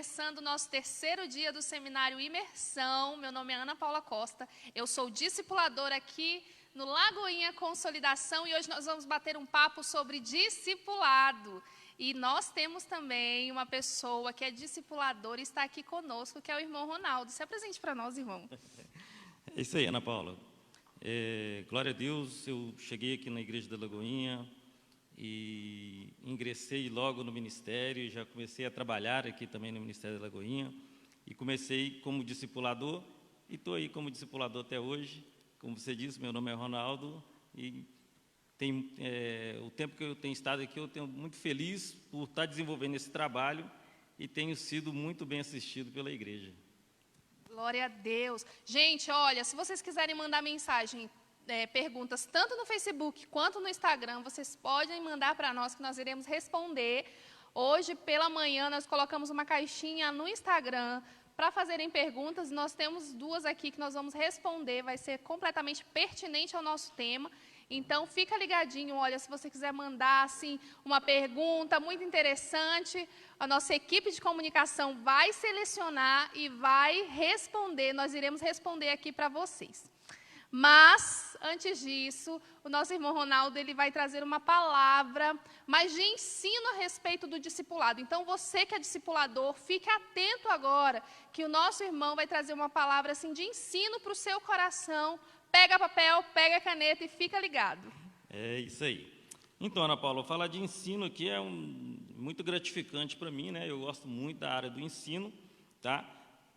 Começando o nosso terceiro dia do seminário Imersão. Meu nome é Ana Paula Costa, eu sou discipuladora aqui no Lagoinha Consolidação e hoje nós vamos bater um papo sobre discipulado. E nós temos também uma pessoa que é discipuladora e está aqui conosco, que é o irmão Ronaldo. Se apresente para nós, irmão. É isso aí, Ana Paula. Glória a Deus, eu cheguei aqui na Igreja da Lagoinha e ingressei logo no ministério, já comecei a trabalhar aqui também no Ministério da Lagoinha e comecei como discipulador e estou aí como discipulador até hoje. Como você disse, meu nome é Ronaldo e o tempo que eu tenho estado aqui, eu tenho muito feliz por estar desenvolvendo esse trabalho e tenho sido muito bem assistido pela igreja. Glória a Deus. Gente, olha, se vocês quiserem mandar mensagem, perguntas, tanto no Facebook quanto no Instagram, vocês podem mandar para nós que nós iremos responder. Hoje, pela manhã, nós colocamos uma caixinha no Instagram para fazerem perguntas. Nós temos duas aqui que nós vamos responder, vai ser completamente pertinente ao nosso tema. Então, fica ligadinho, olha, se você quiser mandar assim, uma pergunta muito interessante, a nossa equipe de comunicação vai selecionar e vai responder, nós iremos responder aqui para vocês. Mas, antes disso, o nosso irmão Ronaldo ele vai trazer uma palavra, mas de ensino a respeito do discipulado. Então, você que é discipulador, fique atento agora, que o nosso irmão vai trazer uma palavra assim, de ensino para o seu coração. Pega papel, pega caneta e fica ligado. É isso aí. Então, Ana Paula, falar de ensino aqui é muito gratificante para mim, né? Eu gosto muito da área do ensino, tá?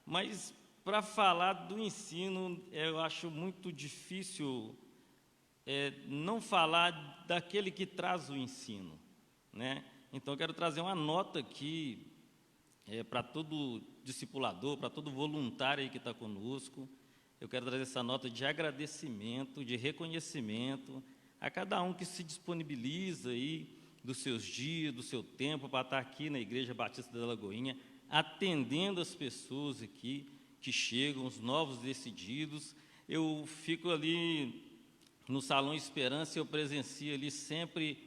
Mas, para falar do ensino, eu acho muito difícil não falar daquele que traz o ensino, né? Então, eu quero trazer uma nota aqui para todo discipulador, para todo voluntário aí que está conosco. Eu quero trazer essa nota de agradecimento, de reconhecimento a cada um que se disponibiliza aí dos seus dias, do seu tempo para estar aqui na Igreja Batista da Lagoinha, atendendo as pessoas aqui que chegam, os novos decididos. Eu fico ali no Salão Esperança e eu presencio ali sempre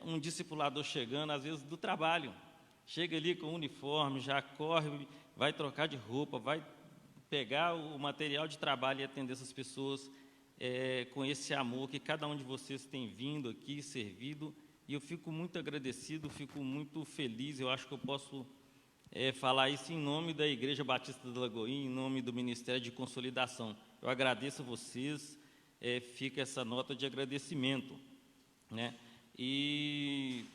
um discipulador chegando, às vezes do trabalho. Chega ali com o uniforme, já corre, vai trocar de roupa, vai pegar o material de trabalho e atender essas pessoas com esse amor que cada um de vocês tem vindo aqui, servido, e eu fico muito agradecido, fico muito feliz. Eu acho que eu posso falar isso em nome da Igreja Batista da Lagoinha, em nome do Ministério de Consolidação. Eu agradeço a vocês, fica essa nota de agradecimento, né? E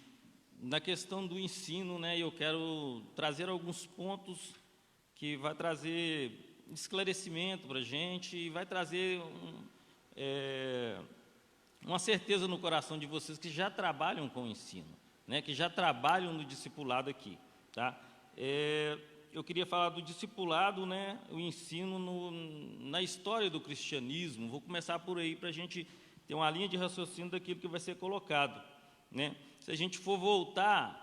na questão do ensino, né, eu quero trazer alguns pontos que vai trazer esclarecimento para a gente e vai trazer uma certeza no coração de vocês que já trabalham com o ensino, né, que já trabalham no discipulado aqui, tá? Eu queria falar do discipulado, né, o ensino na história do cristianismo. Vou começar por aí para a gente ter uma linha de raciocínio daquilo que vai ser colocado, né? Se a gente for voltar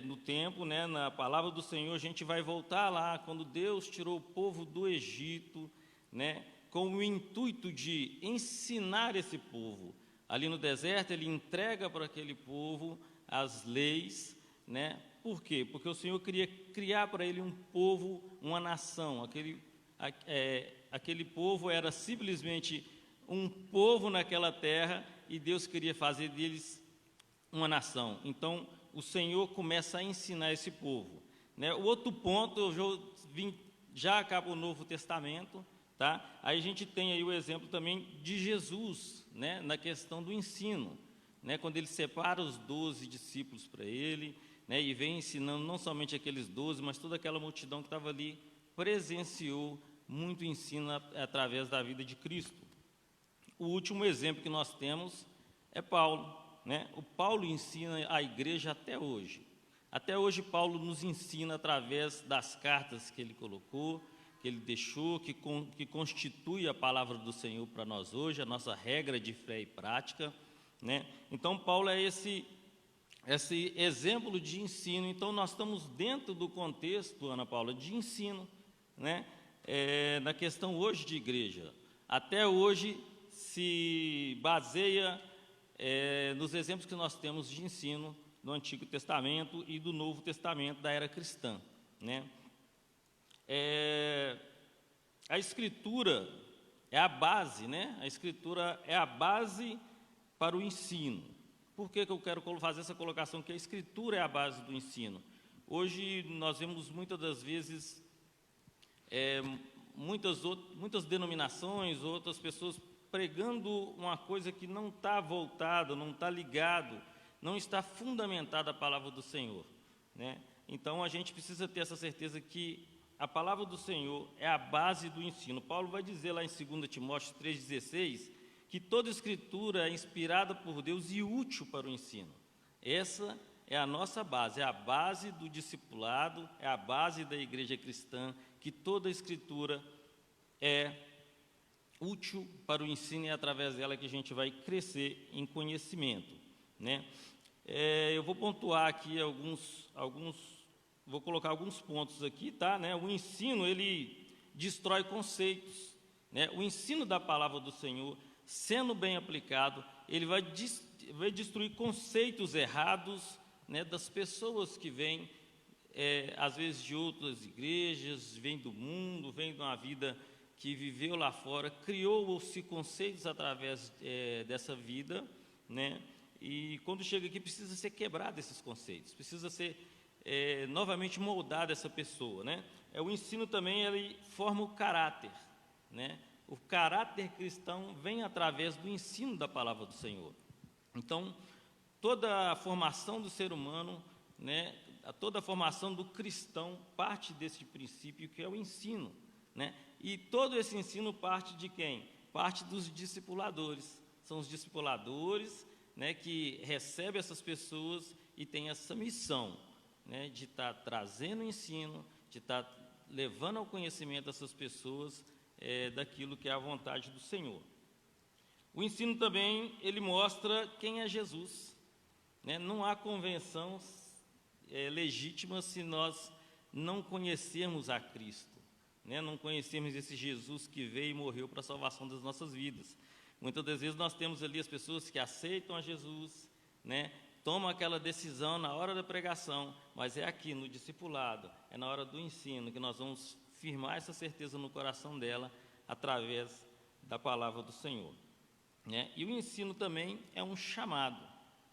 no tempo, né, na palavra do Senhor, a gente vai voltar lá, quando Deus tirou o povo do Egito, né, com o intuito de ensinar esse povo. Ali no deserto, Ele entrega para aquele povo as leis, né? Por quê? Porque o Senhor queria criar para ele um povo, uma nação. Aquele povo era simplesmente um povo naquela terra e Deus queria fazer deles uma nação. Então, o Senhor começa a ensinar esse povo, né? O outro ponto, já acaba o Novo Testamento, tá? Aí a gente tem aí o exemplo também de Jesus, né? Na questão do ensino, né? Quando Ele separa os 12 discípulos para Ele, né? E vem ensinando não somente aqueles 12, mas toda aquela multidão que estava ali, presenciou muito ensino através da vida de Cristo. O último exemplo que nós temos é Paulo, né? O Paulo ensina a igreja até hoje. Até hoje Paulo nos ensina através das cartas que ele colocou, que ele deixou, que constitui a palavra do Senhor para nós hoje, a nossa regra de fé e prática, né? Então Paulo é esse exemplo de ensino. Então nós estamos dentro do contexto, Ana Paula, de ensino, né? Na questão hoje de igreja. Até hoje se baseia nos exemplos que nós temos de ensino do Antigo Testamento e do Novo Testamento da era cristã, né? A Escritura é a base, né? A Escritura é a base para o ensino. Por que eu quero fazer essa colocação que a Escritura é a base do ensino? Hoje nós vemos muitas das vezes muitas denominações, outras pessoas pregando uma coisa que não está voltada, não está ligado, não está fundamentada a palavra do Senhor, né? Então a gente precisa ter essa certeza que a palavra do Senhor é a base do ensino. Paulo vai dizer lá em 2 Timóteo 3,16 que toda Escritura é inspirada por Deus e útil para o ensino. Essa é a nossa base, é a base do discipulado, é a base da igreja cristã, que toda a Escritura é útil para o ensino e é através dela que a gente vai crescer em conhecimento, né? Eu vou pontuar aqui vou colocar alguns pontos aqui, tá, né? O ensino, ele destrói conceitos, né? O ensino da palavra do Senhor, sendo bem aplicado, ele vai destruir conceitos errados, né, das pessoas que vêm, às vezes de outras igrejas, vêm do mundo, vêm de uma vida que viveu lá fora, criou-se conceitos através dessa vida, né? E quando chega aqui precisa ser quebrado esses conceitos, precisa ser novamente moldado essa pessoa, né? O ensino também, ele forma o caráter, né? O caráter cristão vem através do ensino da palavra do Senhor. Então, toda a formação do ser humano, né, toda a formação do cristão parte desse princípio que é o ensino, né? E todo esse ensino parte de quem? Parte dos discipuladores. São os discipuladores, né, que recebem essas pessoas e têm essa missão, né, de estar trazendo o ensino, de estar levando ao conhecimento dessas pessoas daquilo que é a vontade do Senhor. O ensino também, ele mostra quem é Jesus, né? Não há convenção legítima se nós não conhecermos a Cristo, né? Não conhecermos esse Jesus que veio e morreu para a salvação das nossas vidas. Muitas das vezes nós temos ali as pessoas que aceitam a Jesus, né? Tomam aquela decisão na hora da pregação, mas é aqui no discipulado, é na hora do ensino que nós vamos firmar essa certeza no coração dela através da palavra do Senhor, né? E o ensino também é um chamado,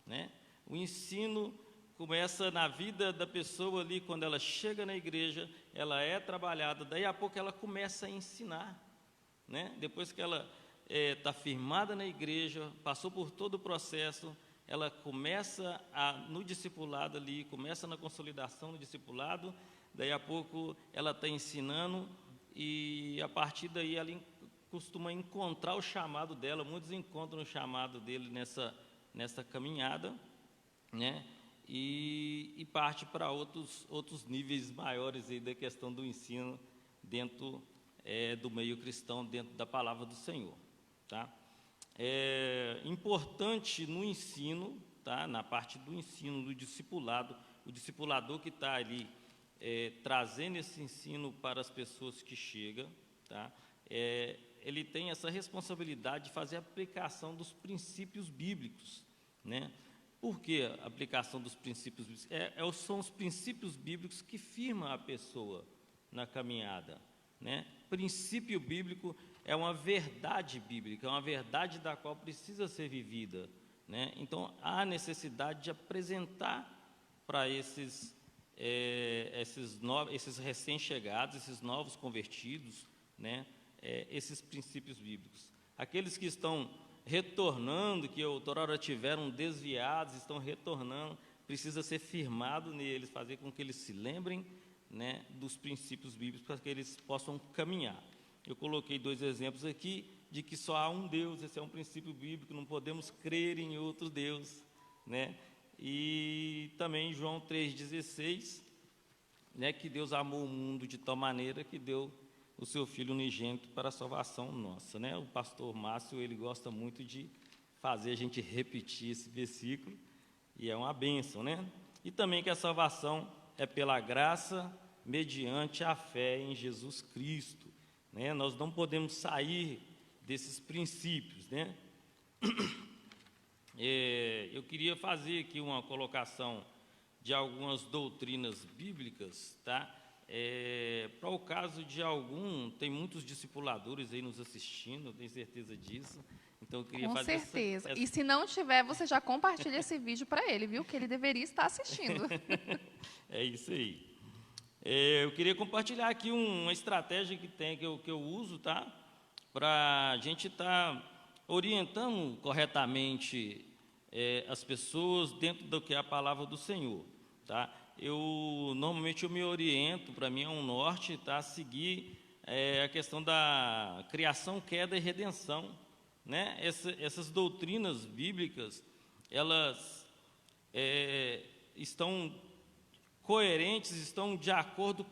né? O ensino começa na vida da pessoa ali, quando ela chega na igreja, ela é trabalhada, daí a pouco ela começa a ensinar, né? Depois que ela está firmada na igreja, passou por todo o processo, ela começa no discipulado ali, começa na consolidação do discipulado, daí a pouco ela está ensinando e a partir daí ela costuma encontrar o chamado dela, muitos encontram o chamado dele nessa caminhada, né? E parte para outros níveis maiores aí da questão do ensino dentro do meio cristão, dentro da palavra do Senhor, tá? É importante no ensino, tá? Na parte do ensino, do discipulado, o discipulador que está ali trazendo esse ensino para as pessoas que chegam, tá? Ele tem essa responsabilidade de fazer a aplicação dos princípios bíblicos, né? Por que a aplicação dos princípios bíblicos? São os princípios bíblicos que firmam a pessoa na caminhada, né? Princípio bíblico é uma verdade bíblica, é uma verdade da qual precisa ser vivida, né? Então, há necessidade de apresentar para esses recém-chegados, esses novos convertidos, né? Esses princípios bíblicos. Aqueles que estão retornando, que outrora tiveram desviados, estão retornando, precisa ser firmado neles, fazer com que eles se lembrem, né, dos princípios bíblicos, para que eles possam caminhar. Eu coloquei 2 exemplos aqui, de que só há um Deus, esse é um princípio bíblico, não podemos crer em outro Deus, né? E também João 3,16, né, que Deus amou o mundo de tal maneira que deu o seu Filho unigênito para a salvação nossa, né? O pastor Márcio, ele gosta muito de fazer a gente repetir esse versículo, e é uma bênção, né? E também que a salvação é pela graça, mediante a fé em Jesus Cristo, né? Nós não podemos sair desses princípios, né? Eu queria fazer aqui uma colocação de algumas doutrinas bíblicas, tá? Para o caso de algum, tem muitos discipuladores aí nos assistindo, eu tenho certeza disso. Então, eu queria Com fazer certeza. E se não tiver, você já compartilha esse vídeo para ele, viu? Que ele deveria estar assistindo. É isso aí. Eu queria compartilhar aqui uma estratégia que eu uso, tá? Para a gente estar orientando corretamente as pessoas dentro do que é a palavra do Senhor, tá? Normalmente eu me oriento, para mim é um norte, tá? A seguir a questão da criação, queda e redenção, né? Essas doutrinas bíblicas, elas estão coerentes, estão de acordo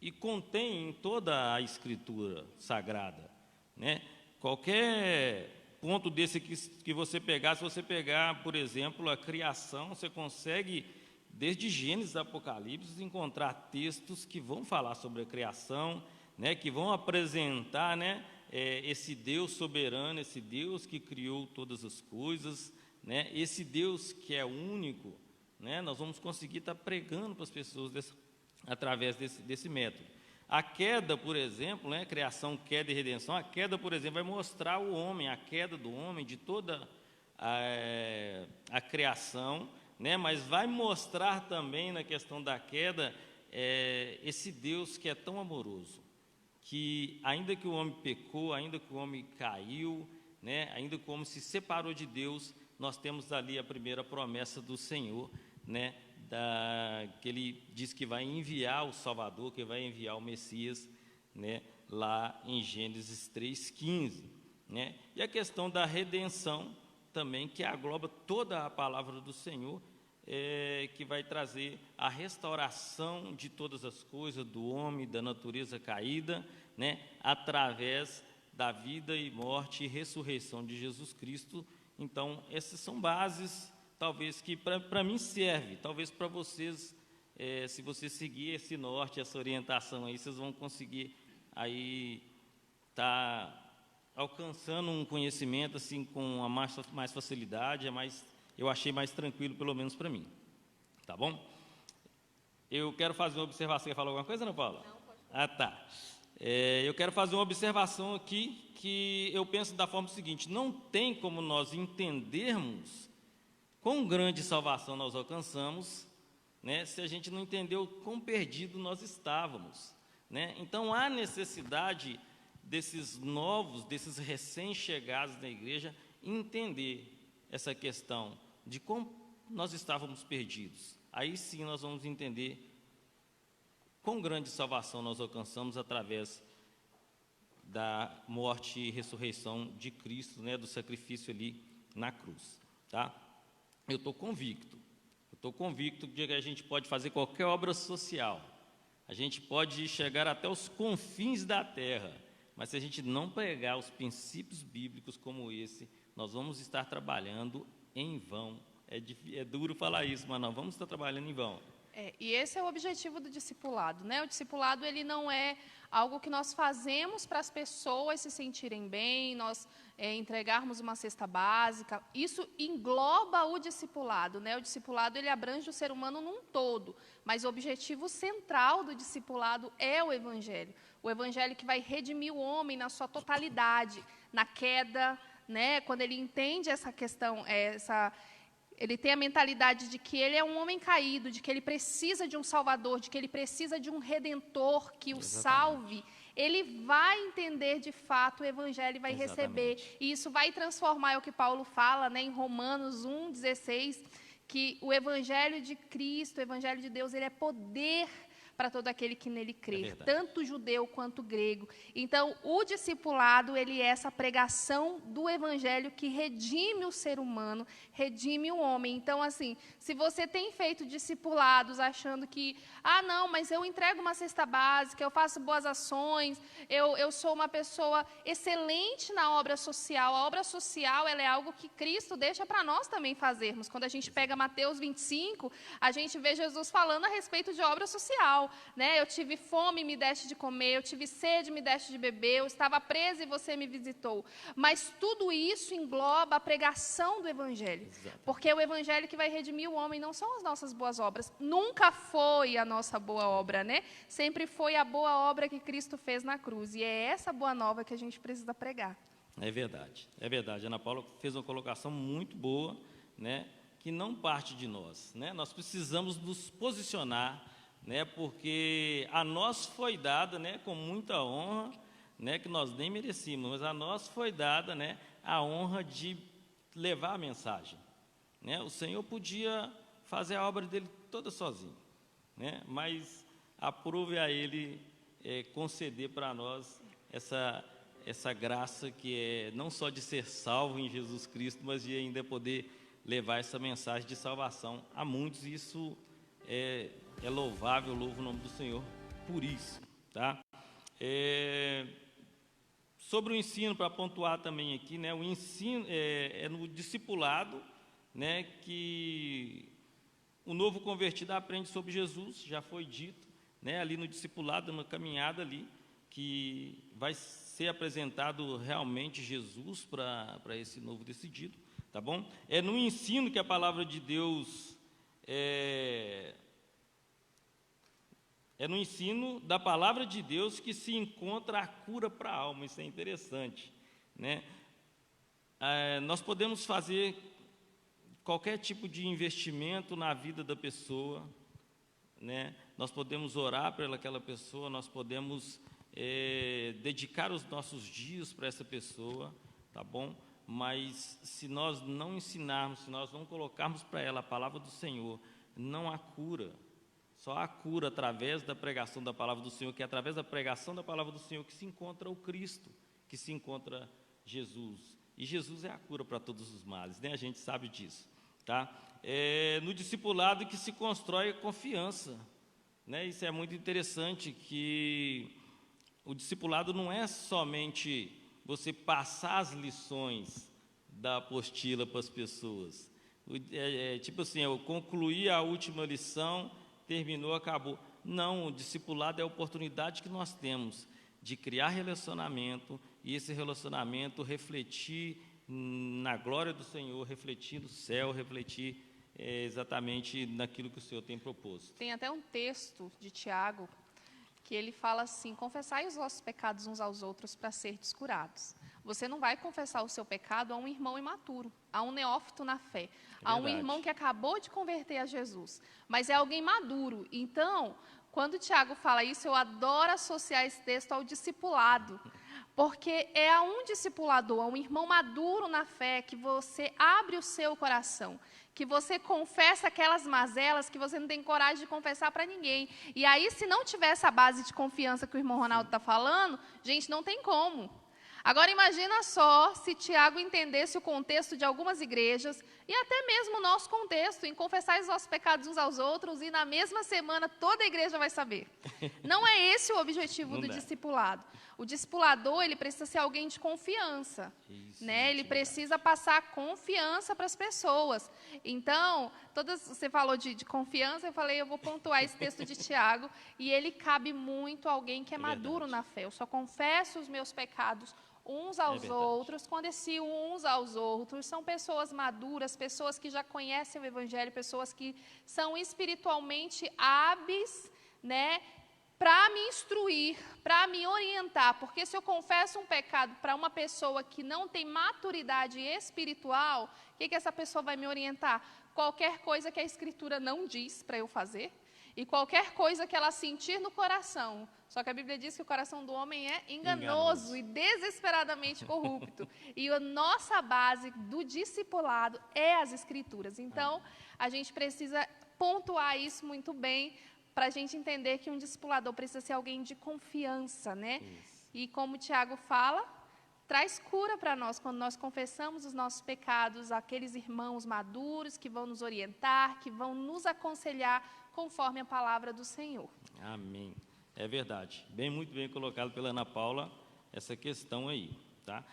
e contêm toda a Escritura Sagrada, né? Qualquer ponto desse que você pegar, se você pegar, por exemplo, a criação, você consegue, desde Gênesis a Apocalipse, encontrar textos que vão falar sobre a criação, né? Que vão apresentar, né? Esse Deus soberano, esse Deus que criou todas as coisas, né? Esse Deus que é único, né? Nós vamos conseguir estar pregando para as pessoas através desse método. A queda, por exemplo, né? Criação, queda e redenção, a queda, por exemplo, vai mostrar o homem, a queda do homem, de toda a criação, né? Mas vai mostrar também na questão da queda esse Deus que é tão amoroso, que ainda que o homem pecou, ainda que o homem caiu, né? Ainda que o homem se separou de Deus, nós temos ali a primeira promessa do Senhor, né? Que ele diz que vai enviar o Salvador, que vai enviar o Messias, né? Lá em Gênesis 3,15, né? E a questão da redenção também, que engloba toda a palavra do Senhor, que vai trazer a restauração de todas as coisas, do homem, da natureza caída, né? Através da vida e morte e ressurreição de Jesus Cristo. Então, essas são bases, talvez, que para mim serve, talvez para vocês, se você seguir esse norte, essa orientação aí, vocês vão conseguir aí alcançando um conhecimento assim com mais facilidade, eu achei mais tranquilo, pelo menos para mim. Tá bom? Eu quero fazer uma observação. Quer falar alguma coisa, Ana Paula? Não, pode falar. Ah, tá. Eu quero fazer uma observação aqui, que eu penso da forma seguinte: não tem como nós entendermos quão grande salvação nós alcançamos, né, se a gente não entendeu quão perdido nós estávamos, né? Então, há necessidade desses novos, desses recém-chegados na igreja, entender essa questão de como nós estávamos perdidos. Aí sim nós vamos entender quão grande salvação nós alcançamos através da morte e ressurreição de Cristo, né, do sacrifício ali na cruz, tá? Eu estou convicto de que a gente pode fazer qualquer obra social, a gente pode chegar até os confins da terra, mas se a gente não pregar os princípios bíblicos como esse, nós vamos estar trabalhando em vão. É duro falar isso, mas nós vamos estar trabalhando em vão. E esse é o objetivo do discipulado, né? O discipulado, ele não é algo que nós fazemos para as pessoas se sentirem bem, nós entregarmos uma cesta básica. Isso engloba o discipulado, né? O discipulado, ele abrange o ser humano num todo, mas o objetivo central do discipulado é o evangelho que vai redimir o homem na sua totalidade, na queda, né? Quando ele entende essa questão, ele tem a mentalidade de que ele é um homem caído, de que ele precisa de um Salvador, de que ele precisa de um Redentor que o salve. Ele vai entender de fato o Evangelho e vai receber. E isso vai transformar, é o que Paulo fala, né, em Romanos 1,16, que o Evangelho de Cristo, o Evangelho de Deus, ele é poder para todo aquele que nele crê, tanto judeu quanto grego. Então, o discipulado, ele é essa pregação do evangelho que redime o ser humano, redime o homem. Então, assim, se você tem feito discipulados achando que, não, mas eu entrego uma cesta básica, eu faço boas ações, eu sou uma pessoa excelente na obra social. A obra social, ela é algo que Cristo deixa para nós também fazermos. Quando a gente pega Mateus 25, a gente vê Jesus falando a respeito de obra social. tal, né? Eu tive fome e me deste de comer, eu tive sede e me deste de beber, eu estava presa e você me visitou. Mas tudo isso engloba a pregação do Evangelho. Exatamente. Porque é o Evangelho que vai redimir o homem, não são as nossas boas obras. Nunca foi a nossa boa obra, né? Sempre foi a boa obra que Cristo fez na cruz. E é essa boa nova que a gente precisa pregar. É verdade, é verdade. Ana Paula fez uma colocação muito boa, né, que não parte de nós, né? Nós precisamos nos posicionar, né, porque a nós foi dada, né, com muita honra, né, que nós nem merecíamos, mas a nós foi dada, né, a honra de levar a mensagem, né? O Senhor podia fazer a obra dele toda sozinho, né, mas aprove a Ele conceder para nós essa graça que é não só de ser salvo em Jesus Cristo, mas de ainda poder levar essa mensagem de salvação a muitos. E isso é louvável, louvo o nome do Senhor por isso, tá? Sobre o ensino, para pontuar também aqui, né, o ensino é no discipulado, né, que o novo convertido aprende sobre Jesus, já foi dito, né, ali no discipulado, na caminhada ali, que vai ser apresentado realmente Jesus para esse novo decidido, tá bom? É no ensino que a palavra de Deus é no ensino da palavra de Deus que se encontra a cura para a alma. Isso é interessante, né? Nós podemos fazer qualquer tipo de investimento na vida da pessoa, né? Nós podemos orar por aquela pessoa, nós podemos dedicar os nossos dias para essa pessoa, tá bom? Mas se nós não ensinarmos, se nós não colocarmos para ela a palavra do Senhor, não há cura. Só há cura através da pregação da palavra do Senhor, que é através da pregação da palavra do Senhor que se encontra o Cristo, que se encontra Jesus. E Jesus é a cura para todos os males, né? A gente sabe disso, tá? No discipulado que se constrói a confiança, né? Isso é muito interessante, que o discipulado não é somente você passar as lições da apostila para as pessoas. Tipo assim, eu concluí a última lição, terminou, acabou. Não, o discipulado é a oportunidade que nós temos de criar relacionamento, e esse relacionamento refletir na glória do Senhor, refletir no céu, refletir exatamente naquilo que o Senhor tem proposto. Tem até um texto de Tiago que ele fala assim: confessai os vossos pecados uns aos outros para serdes curados. Você não vai confessar o seu pecado a um irmão imaturo, a um neófito na fé, a um irmão que acabou de converter a Jesus, mas é alguém maduro. Então, quando Tiago fala isso, eu adoro associar esse texto ao discipulado, porque é a um discipulador, a um irmão maduro na fé, que você abre o seu coração, que você confessa aquelas mazelas que você não tem coragem de confessar para ninguém. E aí, se não tiver essa base de confiança que o irmão Ronaldo está falando, gente, não tem como. Agora, imagina só se Tiago entendesse o contexto de algumas igrejas, e até mesmo o nosso contexto, em confessar os nossos pecados uns aos outros, e na mesma semana toda a igreja vai saber. Não é esse o objetivo do discipulado. O discipulador, ele precisa ser alguém de confiança, né? Ele precisa passar confiança para as pessoas. Então, você falou de confiança, eu falei, eu vou pontuar esse texto de Tiago, e ele cabe muito a alguém que é maduro na fé. Eu só confesso os meus pecados uns aos outros, quando esse uns aos outros são pessoas maduras, pessoas que já conhecem o Evangelho, pessoas que são espiritualmente hábeis, né, para me instruir, para me orientar, porque se eu confesso um pecado para uma pessoa que não tem maturidade espiritual, o que essa pessoa vai me orientar? Qualquer coisa que a Escritura não diz para eu fazer, e qualquer coisa que ela sentir no coração. Só que a Bíblia diz que o coração do homem é enganoso e desesperadamente corrupto. E a nossa base do discipulado é as Escrituras. Então, a gente precisa pontuar isso muito bem, para a gente entender que um discipulador precisa ser alguém de confiança, né? E como o Tiago fala, traz cura para nós quando nós confessamos os nossos pecados àqueles irmãos maduros que vão nos orientar, que vão nos aconselhar conforme a palavra do Senhor. Amém. É verdade. Muito bem colocado pela Ana Paula essa questão aí, tá?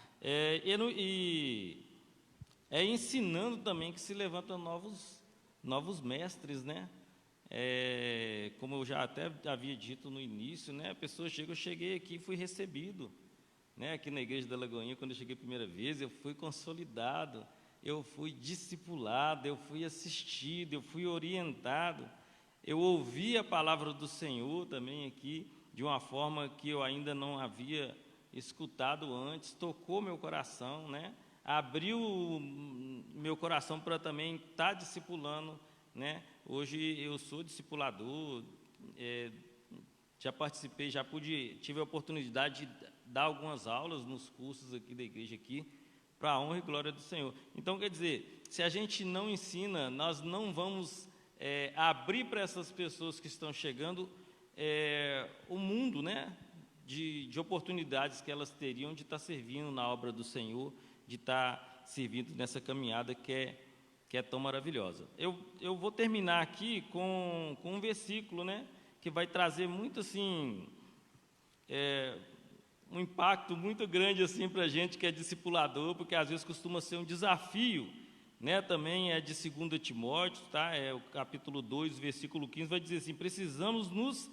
Ensinando também que se levantam novos mestres, né? como eu já até havia dito no início, né, a pessoa chega, eu cheguei aqui e fui recebido, né, aqui na Igreja da Lagoinha, quando eu cheguei a primeira vez, eu fui consolidado, eu fui discipulado, eu fui assistido, eu fui orientado, eu ouvi a palavra do Senhor também aqui, de uma forma que eu ainda não havia escutado antes, tocou meu coração, né, abriu meu coração para também estar discipulando, né. Hoje eu sou discipulador, já participei, tive a oportunidade de dar algumas aulas nos cursos aqui da igreja aqui, para a honra e glória do Senhor. Então, quer dizer, se a gente não ensina, nós não vamos abrir para essas pessoas que estão chegando o mundo, né, de oportunidades que elas teriam de estar servindo na obra do Senhor, de estar servindo nessa caminhada que é tão maravilhosa. Eu vou terminar aqui com um versículo, né, que vai trazer muito, assim, um impacto muito grande, assim, para a gente que é discipulador, porque às vezes costuma ser um desafio, né, também é de 2 Timóteo, tá, é o capítulo 2, versículo 15, vai dizer assim: precisamos nos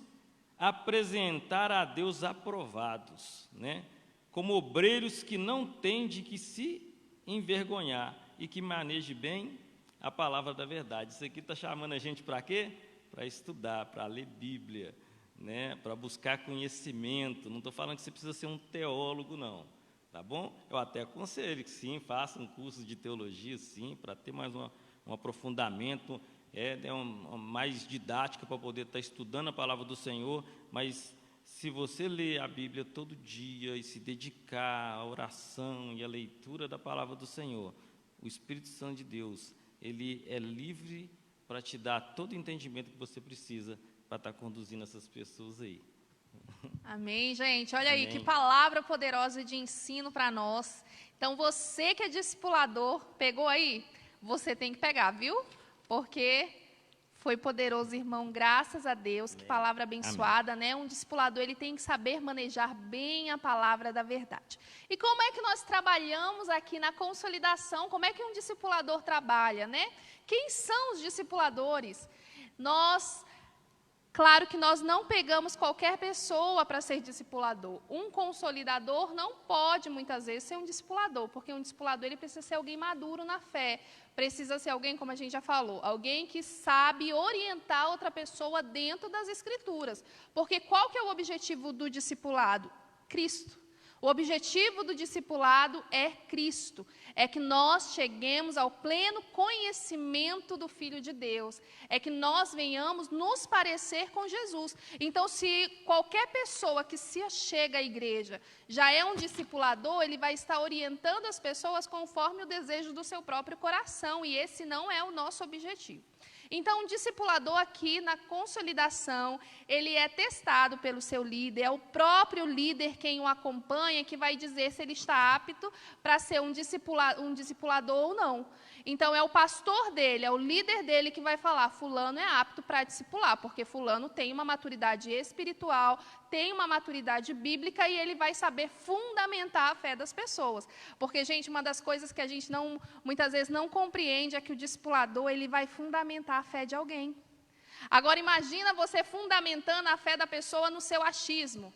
apresentar a Deus aprovados, né, como obreiros que não têm de que se envergonhar e que maneje bem a palavra da verdade. Isso aqui está chamando a gente para quê? Para estudar, para ler Bíblia, né? Para buscar conhecimento. Não estou falando que você precisa ser um teólogo, não, tá bom? Eu até aconselho que sim, faça um curso de teologia, sim, para ter mais um aprofundamento, mais didática para poder estar estudando a palavra do Senhor, mas se você ler a Bíblia todo dia e se dedicar à oração e à leitura da palavra do Senhor, o Espírito Santo de Deus, ele é livre para te dar todo o entendimento que você precisa para estar conduzindo essas pessoas aí. Amém, gente. Olha aí, Amém. que palavra poderosa de ensino para nós. Então, você que é discipulador, pegou aí? Você tem que pegar, viu? Porque foi poderoso, irmão, graças a Deus. Amém. Que palavra abençoada, Amém. né? Um discipulador, ele tem que saber manejar bem a palavra da verdade. E como é que nós trabalhamos aqui na consolidação? Como é que um discipulador trabalha, né? Quem são os discipuladores? Claro que nós não pegamos qualquer pessoa para ser discipulador. Um consolidador não pode, muitas vezes, ser um discipulador, porque um discipulador ele precisa ser alguém maduro na fé, precisa ser alguém, como a gente já falou, alguém que sabe orientar outra pessoa dentro das Escrituras. Porque qual que é o objetivo do discipulado? Cristo. O objetivo do discipulado é Cristo, é que nós cheguemos ao pleno conhecimento do Filho de Deus, é que nós venhamos nos parecer com Jesus. Então, se qualquer pessoa que se chega à igreja já é um discipulador, ele vai estar orientando as pessoas conforme o desejo do seu próprio coração, e esse não é o nosso objetivo. Então, um discipulador aqui na consolidação, ele é testado pelo seu líder, é o próprio líder quem o acompanha, que vai dizer se ele está apto para ser um discipulador ou não. Então, é o pastor dele, é o líder dele que vai falar, fulano é apto para discipular, porque fulano tem uma maturidade espiritual, tem uma maturidade bíblica e ele vai saber fundamentar a fé das pessoas. Porque, gente, uma das coisas que a gente muitas vezes não compreende é que o discipulador, ele vai fundamentar a fé de alguém. Agora, imagina você fundamentando a fé da pessoa no seu achismo.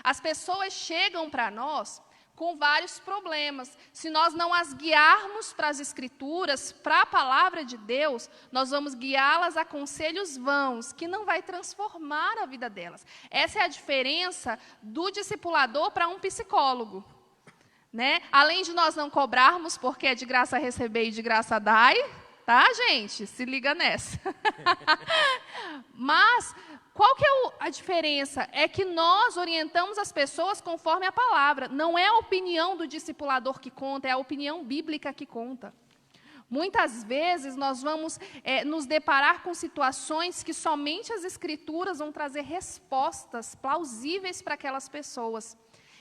As pessoas chegam para nós com vários problemas. Se nós não as guiarmos para as Escrituras, para a palavra de Deus, nós vamos guiá-las a conselhos vãos, que não vai transformar a vida delas. Essa é a diferença do discipulador para um psicólogo, né? Além de nós não cobrarmos, porque é de graça receber e de graça dai, tá, gente? Se liga nessa. Mas qual que é a diferença? É que nós orientamos as pessoas conforme a palavra. Não é a opinião do discipulador que conta, é a opinião bíblica que conta. Muitas vezes nós vamos nos deparar com situações que somente as Escrituras vão trazer respostas plausíveis para aquelas pessoas.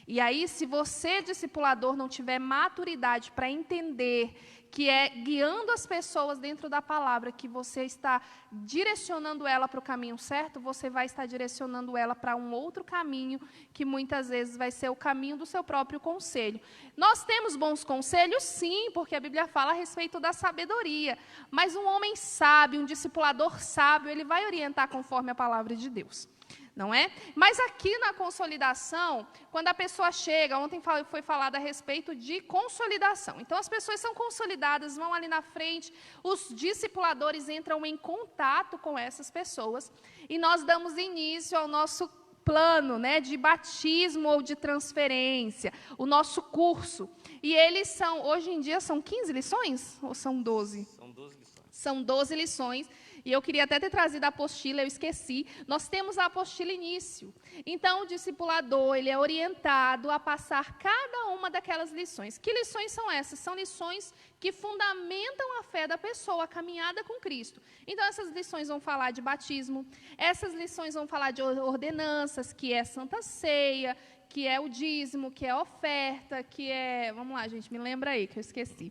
E aí, se você, discipulador, não tiver maturidade para entender que é guiando as pessoas dentro da palavra que você está direcionando ela para o caminho certo, você vai estar direcionando ela para um outro caminho, que muitas vezes vai ser o caminho do seu próprio conselho. Nós temos bons conselhos, sim, porque a Bíblia fala a respeito da sabedoria, mas um homem sábio, um discipulador sábio, ele vai orientar conforme a palavra de Deus. Não é? Mas aqui na consolidação, quando a pessoa chega, ontem foi falado a respeito de consolidação. Então, as pessoas são consolidadas, vão ali na frente, os discipuladores entram em contato com essas pessoas e nós damos início ao nosso plano, né, de batismo ou de transferência, o nosso curso. E eles são, hoje em dia, são 15 lições ou são 12? São 12 lições. São 12 lições. E eu queria até ter trazido a apostila, eu esqueci. Nós temos a apostila início. Então, o discipulador, ele é orientado a passar cada uma daquelas lições. Que lições são essas? São lições que fundamentam a fé da pessoa, a caminhada com Cristo. Então, essas lições vão falar de batismo, essas lições vão falar de ordenanças, que é Santa Ceia, que é o dízimo, que é a oferta, que é... Vamos lá, gente, me lembra aí, que eu esqueci.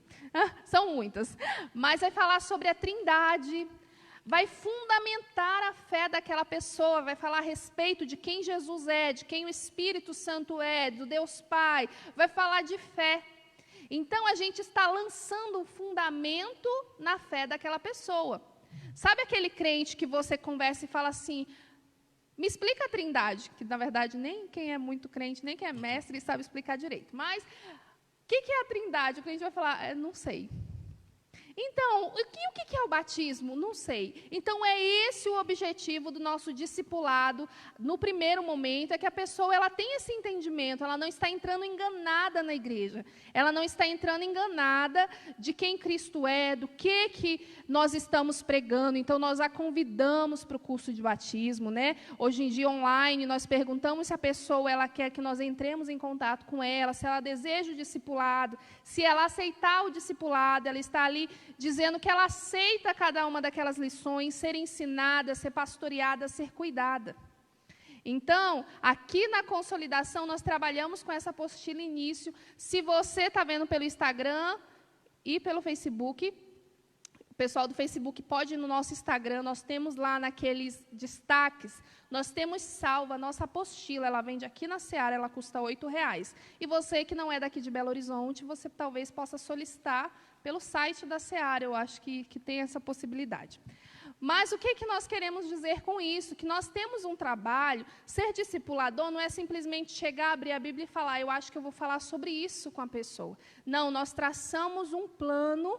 São muitas. Mas vai falar sobre a Trindade, vai fundamentar a fé daquela pessoa, vai falar a respeito de quem Jesus é, de quem o Espírito Santo é, do Deus Pai, vai falar de fé. Então, a gente está lançando um fundamento na fé daquela pessoa. Sabe aquele crente que você conversa e fala assim, me explica a Trindade, que, na verdade, nem quem é muito crente, nem quem é mestre, sabe explicar direito. Mas, o que é a Trindade? O crente vai falar, não sei. Então, o que é o batismo? Não sei. Então, é esse o objetivo do nosso discipulado, no primeiro momento, é que a pessoa ela tem esse entendimento, ela não está entrando enganada na igreja, ela não está entrando enganada de quem Cristo é, do que nós estamos pregando. Então, nós a convidamos para o curso de batismo, né? Hoje em dia, online, nós perguntamos se a pessoa ela quer que nós entremos em contato com ela, se ela deseja o discipulado, se ela aceitar o discipulado, ela está ali dizendo que ela aceita cada uma daquelas lições, ser ensinada, ser pastoreada, ser cuidada. Então, aqui na consolidação, nós trabalhamos com essa apostila início. Se você está vendo pelo Instagram e pelo Facebook, o pessoal do Facebook pode ir no nosso Instagram, nós temos lá naqueles destaques, nós temos salva a nossa apostila, ela vende aqui na Seara, ela custa R$8. E você que não é daqui de Belo Horizonte, você talvez possa solicitar pelo site da Seara, eu acho que tem essa possibilidade. Mas o que nós queremos dizer com isso? Que nós temos um trabalho, ser discipulador não é simplesmente chegar, abrir a Bíblia e falar, eu acho que eu vou falar sobre isso com a pessoa. Não, nós traçamos um plano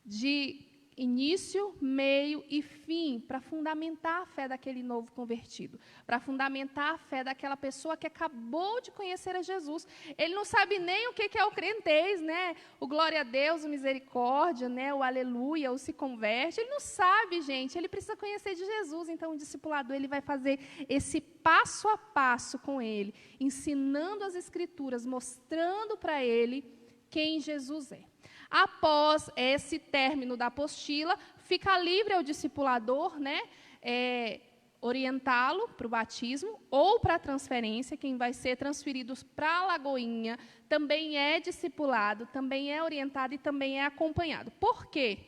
de início, meio e fim, para fundamentar a fé daquele novo convertido, para fundamentar a fé daquela pessoa que acabou de conhecer a Jesus. Ele não sabe nem o que é o crentez, né? O glória a Deus, o misericórdia, né? O aleluia, o se converte. Ele não sabe, gente, ele precisa conhecer de Jesus. Então, o discipulador ele vai fazer esse passo a passo com ele, ensinando as Escrituras, mostrando para ele quem Jesus é. Após esse término da apostila, fica livre ao discipulador, né, orientá-lo para o batismo ou para a transferência. Quem vai ser transferido para a Lagoinha também é discipulado, também é orientado e também é acompanhado. Por quê?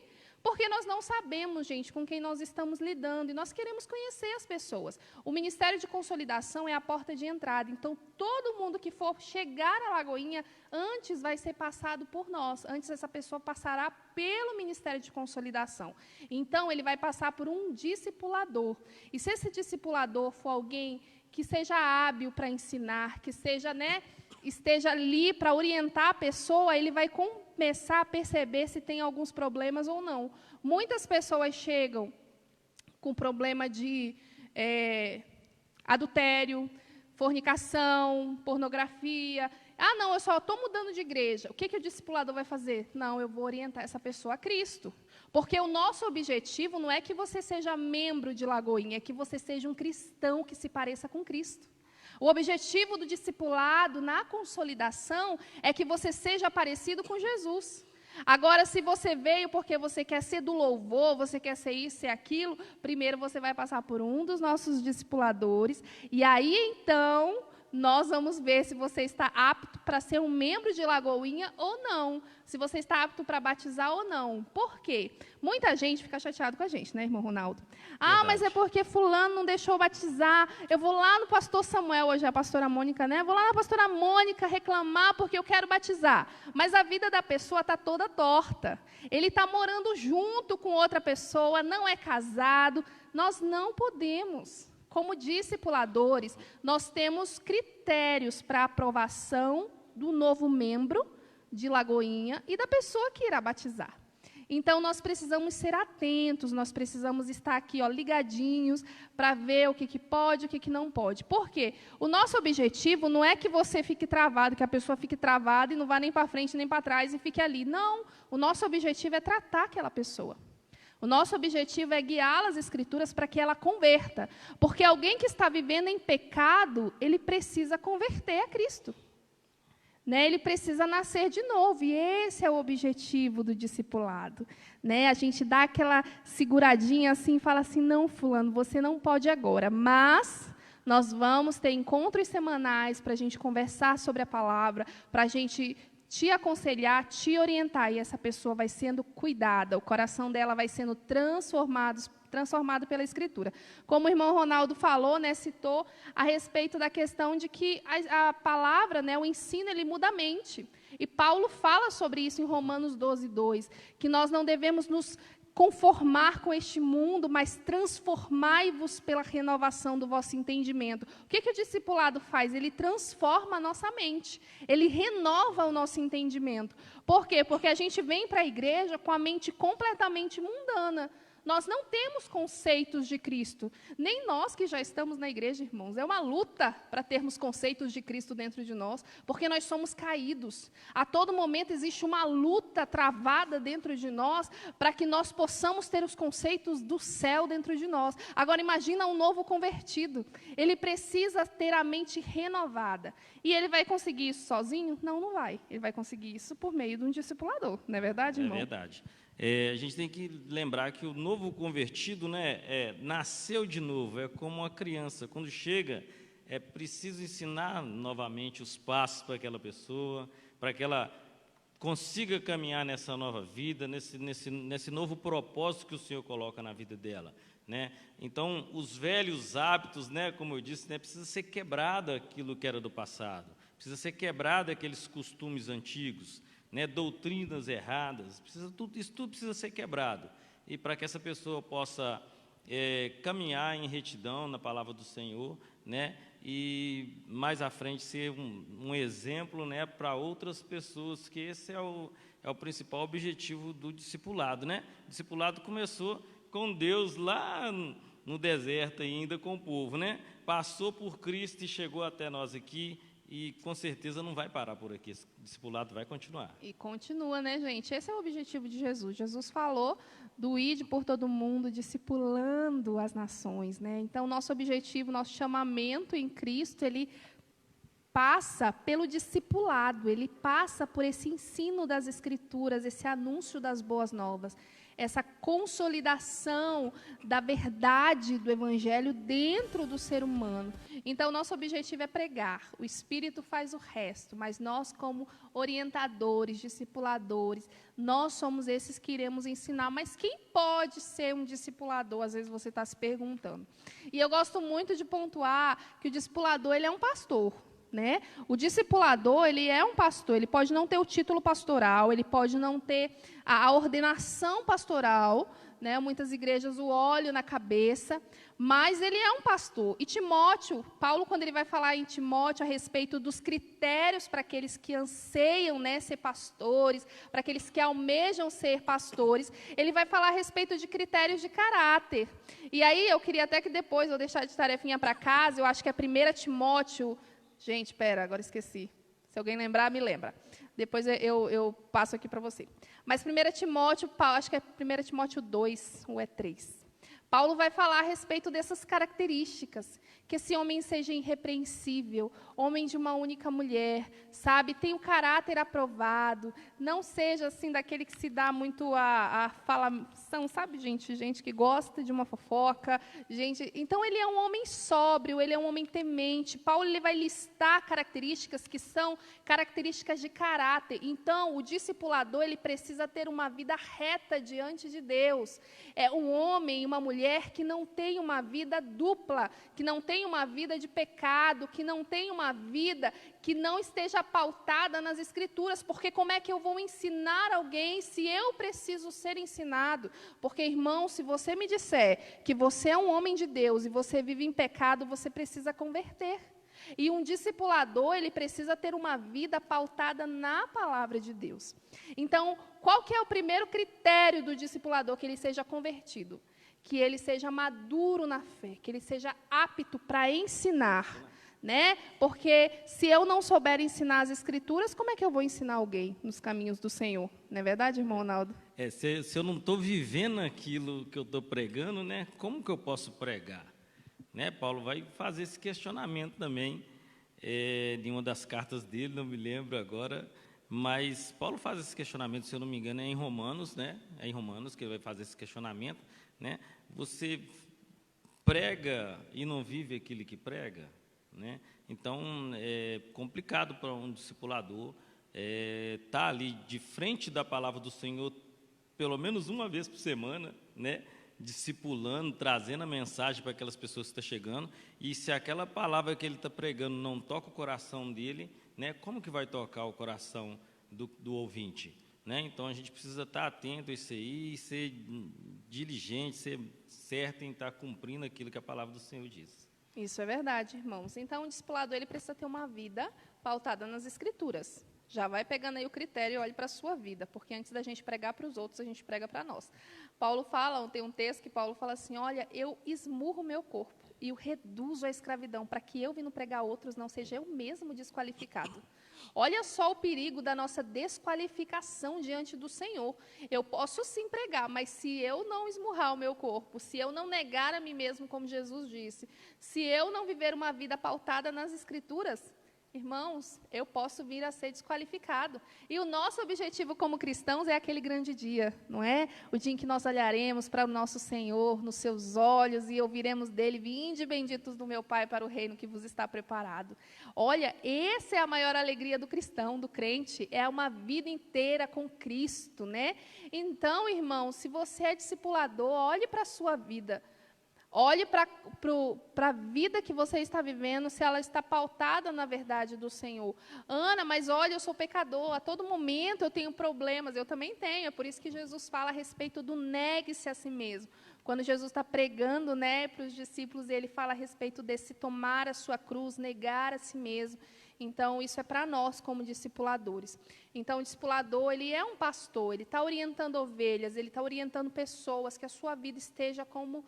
Porque nós não sabemos, gente, com quem nós estamos lidando, e nós queremos conhecer as pessoas. O Ministério de Consolidação é a porta de entrada, então todo mundo que for chegar à Lagoinha, antes vai ser passado por nós, antes essa pessoa passará pelo Ministério de Consolidação. Então, ele vai passar por um discipulador, e se esse discipulador for alguém que seja hábil para ensinar, que seja, né, esteja ali para orientar a pessoa, ele vai começar a perceber se tem alguns problemas ou não. Muitas pessoas chegam com problema de adultério, fornicação, pornografia. Ah, não, eu só estou mudando de igreja. O que o discipulador vai fazer? Não, eu vou orientar essa pessoa a Cristo. Porque o nosso objetivo não é que você seja membro de Lagoinha, é que você seja um cristão que se pareça com Cristo. O objetivo do discipulado na consolidação é que você seja parecido com Jesus. Agora, se você veio porque você quer ser do louvor, você quer ser isso, ser aquilo, primeiro você vai passar por um dos nossos discipuladores, e aí, então, nós vamos ver se você está apto para ser um membro de Lagoinha ou não, se você está apto para batizar ou não. Por quê? Muita gente fica chateada com a gente, né, irmão Ronaldo? Ah, mas é porque fulano não deixou batizar, eu vou lá no pastor Samuel, hoje é a pastora Mônica, né? Vou lá na pastora Mônica reclamar porque eu quero batizar. Mas a vida da pessoa está toda torta. Ele está morando junto com outra pessoa, não é casado. Nós não podemos. Como discipuladores, nós temos critérios para aprovação do novo membro de Lagoinha e da pessoa que irá batizar. Então, nós precisamos ser atentos, nós precisamos estar aqui, ó, ligadinhos, para ver o que pode e o que não pode. Por quê? O nosso objetivo não é que você fique travado, que a pessoa fique travada e não vá nem para frente nem para trás e fique ali. Não, o nosso objetivo é tratar aquela pessoa. O nosso objetivo é guiá-la às Escrituras para que ela converta. Porque alguém que está vivendo em pecado, ele precisa converter a Cristo. Né? Ele precisa nascer de novo. E esse é o objetivo do discipulado. Né? A gente dá aquela seguradinha assim e fala assim, não, fulano, você não pode agora. Mas nós vamos ter encontros semanais para a gente conversar sobre a palavra, para a gente te aconselhar, te orientar, e essa pessoa vai sendo cuidada, o coração dela vai sendo transformado pela Escritura. Como o irmão Ronaldo falou, né, citou a respeito da questão de que a palavra, né, o ensino, ele muda a mente. E Paulo fala sobre isso em Romanos 12:2, que nós não devemos nos conformar com este mundo, mas transformai-vos pela renovação do vosso entendimento. O que o discipulado faz? Ele transforma a nossa mente, ele renova o nosso entendimento. Por quê? Porque a gente vem para a igreja com a mente completamente mundana. Nós não temos conceitos de Cristo, nem nós que já estamos na igreja, irmãos. É uma luta para termos conceitos de Cristo dentro de nós, porque nós somos caídos. A todo momento existe uma luta travada dentro de nós para que nós possamos ter os conceitos do céu dentro de nós. Agora, imagina um novo convertido. Ele precisa ter a mente renovada. E ele vai conseguir isso sozinho? Não, não vai. Ele vai conseguir isso por meio de um discipulador. Não é verdade, irmão? É verdade. A gente tem que lembrar que o novo convertido, né, nasceu de novo, é como uma criança. Quando chega, é preciso ensinar novamente os passos para aquela pessoa, para que ela consiga caminhar nessa nova vida, nesse novo propósito que o Senhor coloca na vida dela. Né? Então, os velhos hábitos, né, como eu disse, né, precisa ser quebrado aquilo que era do passado, precisa ser quebrado aqueles costumes antigos, né, doutrinas erradas, isso tudo precisa ser quebrado. E para que essa pessoa possa caminhar em retidão na palavra do Senhor, né, e mais à frente ser um exemplo, né, para outras pessoas, que esse é o principal objetivo do discipulado. Né? O discipulado começou com Deus lá no deserto ainda com o povo, né? Passou por Cristo e chegou até nós aqui. E, com certeza, não vai parar por aqui. Esse discipulado vai continuar. E continua, né, gente? Esse é o objetivo de Jesus. Jesus falou do ide por todo mundo, discipulando as nações. Né? Então, nosso objetivo, nosso chamamento em Cristo, ele passa pelo discipulado, ele passa por esse ensino das Escrituras, esse anúncio das boas novas, essa consolidação da verdade do Evangelho dentro do ser humano. Então, nosso objetivo é pregar, o Espírito faz o resto, mas nós, como orientadores, discipuladores, nós somos esses que iremos ensinar. Mas quem pode ser um discipulador? Às vezes você está se perguntando. E eu gosto muito de pontuar que o discipulador, ele é um pastor. Né? O discipulador, ele é um pastor, ele pode não ter o título pastoral, ele pode não ter a ordenação pastoral, né? Muitas igrejas o óleo na cabeça, mas ele é um pastor. E Timóteo, Paulo, quando ele vai falar em Timóteo a respeito dos critérios para aqueles que anseiam, né, ser pastores, para aqueles que almejam ser pastores, ele vai falar a respeito de critérios de caráter. E aí eu queria até que depois eu deixar de tarefinha para casa, eu acho que é 1 Timóteo. Gente, espera, agora esqueci. Se alguém lembrar, me lembra. Depois eu passo aqui para você. Mas 1 Timóteo, acho que é 1 Timóteo 2 ou é 3. Paulo vai falar a respeito dessas características, que esse homem seja irrepreensível, homem de uma única mulher, sabe, tenha o caráter aprovado, não seja assim daquele que se dá muito a falação, sabe, gente que gosta de uma fofoca, então ele é um homem sóbrio, ele é um homem temente. Paulo ele vai listar características que são características de caráter. Então, o discipulador ele precisa ter uma vida reta diante de Deus. É um homem e uma mulher que não tem uma vida dupla, que não tem uma vida de pecado, que não tem uma vida que não esteja pautada nas Escrituras, porque como é que eu vou ensinar alguém se eu preciso ser ensinado? Porque, irmão, se você me disser que você é um homem de Deus e você vive em pecado, você precisa converter. E um discipulador, ele precisa ter uma vida pautada na palavra de Deus. Então, qual que é o primeiro critério do discipulador? Que ele seja convertido, que ele seja maduro na fé, que ele seja apto para ensinar, né? Porque se eu não souber ensinar as Escrituras, como é que eu vou ensinar alguém nos caminhos do Senhor? Não é verdade, irmão Ronaldo? Se eu não estou vivendo aquilo que eu estou pregando, né, como que eu posso pregar? Né, Paulo vai fazer esse questionamento também, de uma das cartas dele, não me lembro agora, mas Paulo faz esse questionamento, se eu não me engano, é em Romanos, né? É em Romanos que ele vai fazer esse questionamento, né? Você prega e não vive aquilo que prega, né? Então, é complicado para um discipulador estar ali de frente da palavra do Senhor pelo menos uma vez por semana, né? Discipulando, trazendo a mensagem para aquelas pessoas que estão chegando, e se aquela palavra que ele está pregando não toca o coração dele, né, como que vai tocar o coração do ouvinte? Né? Então, a gente precisa estar atento a isso aí, ser diligente, ser certo em estar cumprindo aquilo que a palavra do Senhor diz. Isso é verdade, irmãos. Então, o discipulador ele precisa ter uma vida pautada nas Escrituras. Já vai pegando aí o critério e olhe para a sua vida, porque antes da gente pregar para os outros, a gente prega para nós. Paulo fala, tem um texto que Paulo fala assim, olha, eu esmurro o meu corpo e o reduzo à escravidão, para que eu, vindo pregar a outros, não seja eu mesmo desqualificado. Olha só o perigo da nossa desqualificação diante do Senhor. Eu posso sim pregar, mas se eu não esmurrar o meu corpo, se eu não negar a mim mesmo, como Jesus disse, se eu não viver uma vida pautada nas Escrituras, irmãos, eu posso vir a ser desqualificado. E o nosso objetivo como cristãos é aquele grande dia, não é? O dia em que nós olharemos para o nosso Senhor nos seus olhos e ouviremos dele, vinde benditos do meu Pai para o reino que vos está preparado. Olha, essa é a maior alegria do cristão, do crente, é uma vida inteira com Cristo, né? Então, irmão, se você é discipulador, olhe para a sua vida. Olhe para a vida que você está vivendo, se ela está pautada na verdade do Senhor. Ana, mas olha, eu sou pecador, a todo momento eu tenho problemas, eu também tenho, é por isso que Jesus fala a respeito do negue-se a si mesmo. Quando Jesus está pregando, né, para os discípulos, ele fala a respeito desse tomar a sua cruz, negar a si mesmo. Então, isso é para nós como discipuladores. Então, o discipulador, ele é um pastor, ele está orientando ovelhas, ele está orientando pessoas, que a sua vida esteja como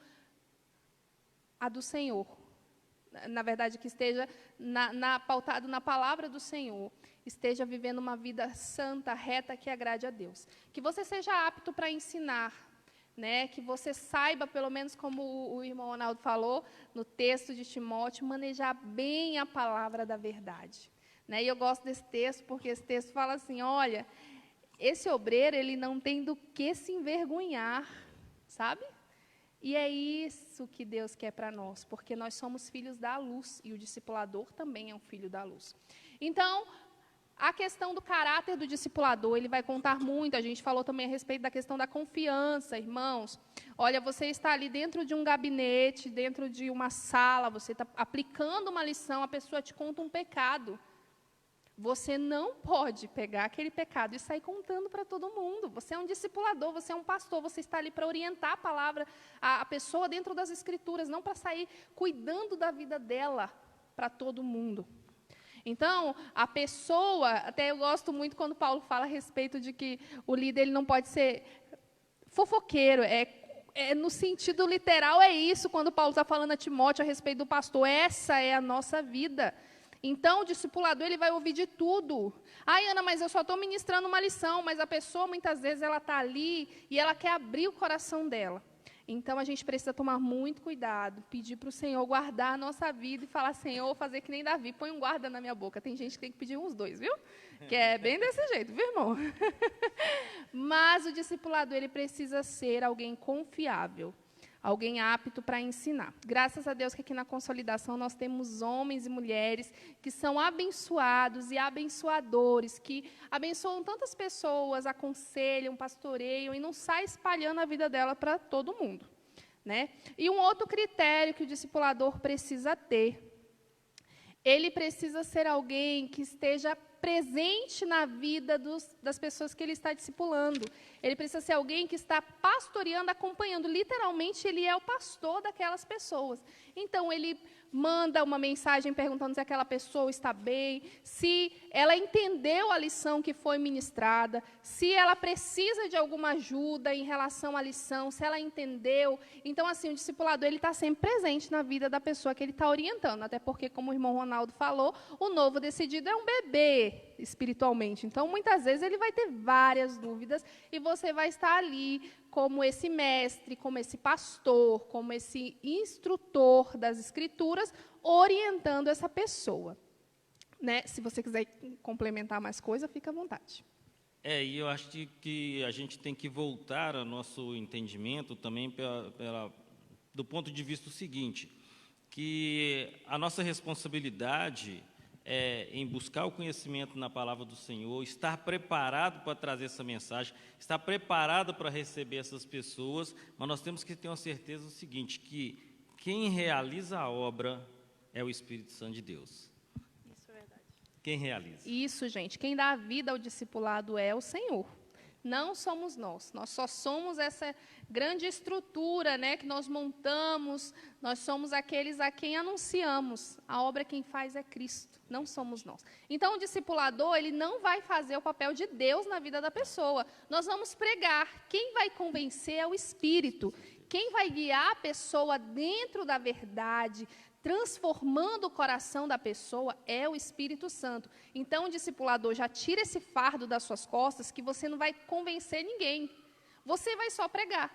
a do Senhor, na verdade, que esteja pautado na palavra do Senhor, esteja vivendo uma vida santa, reta, que agrade a Deus. Que você seja apto para ensinar, né? Que você saiba, pelo menos como o irmão Ronaldo falou, no texto de Timóteo, manejar bem a palavra da verdade. Né? E eu gosto desse texto, porque esse texto fala assim, olha, esse obreiro, ele não tem do que se envergonhar, sabe? E é isso que Deus quer para nós, porque nós somos filhos da luz, e o discipulador também é um filho da luz. Então, a questão do caráter do discipulador, ele vai contar muito, a gente falou também a respeito da questão da confiança, irmãos. Olha, você está ali dentro de um gabinete, dentro de uma sala, você está aplicando uma lição, a pessoa te conta um pecado. Você não pode pegar aquele pecado e sair contando para todo mundo. Você é um discipulador, você é um pastor, você está ali para orientar a palavra, a pessoa dentro das Escrituras, não para sair cuidando da vida dela para todo mundo. Então, a pessoa, até eu gosto muito quando Paulo fala a respeito de que o líder ele não pode ser fofoqueiro, no sentido literal é isso, quando Paulo está falando a Timóteo a respeito do pastor, essa é a nossa vida. Então, o discipulador, ele vai ouvir de tudo. Ai, Ana, mas eu só estou ministrando uma lição, mas a pessoa, muitas vezes, ela está ali e ela quer abrir o coração dela. Então, a gente precisa tomar muito cuidado, pedir para o Senhor guardar a nossa vida e falar, Senhor, fazer que nem Davi, põe um guarda na minha boca. Tem gente que tem que pedir uns 2, viu? Que é bem desse jeito, viu, irmão? Mas o discipulador, ele precisa ser alguém confiável, alguém apto para ensinar. Graças a Deus que aqui na Consolidação nós temos homens e mulheres que são abençoados e abençoadores, que abençoam tantas pessoas, aconselham, pastoreiam e não saem espalhando a vida dela para todo mundo, né? E um outro critério que o discipulador precisa ter, ele precisa ser alguém que esteja presente na vida das pessoas que ele está discipulando. Ele precisa ser alguém que está pastoreando, acompanhando. Literalmente, ele é o pastor daquelas pessoas. Então, ele manda uma mensagem perguntando se aquela pessoa está bem, se ela entendeu a lição que foi ministrada, se ela precisa de alguma ajuda em relação à lição, se ela entendeu. Então, assim, o discipulador ele está sempre presente na vida da pessoa que ele está orientando, até porque, como o irmão Ronaldo falou, o novo decidido é um bebê espiritualmente. Então, muitas vezes, ele vai ter várias dúvidas e você vai estar ali como esse mestre, como esse pastor, como esse instrutor das Escrituras, orientando essa pessoa. Né? Se você quiser complementar mais coisa, fica à vontade. E eu acho que a gente tem que voltar ao nosso entendimento também do ponto de vista seguinte, que a nossa responsabilidade em buscar o conhecimento na palavra do Senhor, estar preparado para trazer essa mensagem, estar preparado para receber essas pessoas, mas nós temos que ter uma certeza do seguinte, que quem realiza a obra é o Espírito Santo de Deus. Isso é verdade. Quem realiza? Isso, gente. Quem dá a vida ao discipulado é o Senhor. Não somos nós. Nós só somos essa grande estrutura, né, que nós montamos. Nós somos aqueles a quem anunciamos. A obra quem faz é Cristo, não somos nós. Então, o discipulador, ele não vai fazer o papel de Deus na vida da pessoa. Nós vamos pregar. Quem vai convencer é o Espírito. Quem vai guiar a pessoa dentro da verdade, transformando o coração da pessoa, é o Espírito Santo. Então, o discipulador já tira esse fardo das suas costas, que você não vai convencer ninguém. Você vai só pregar.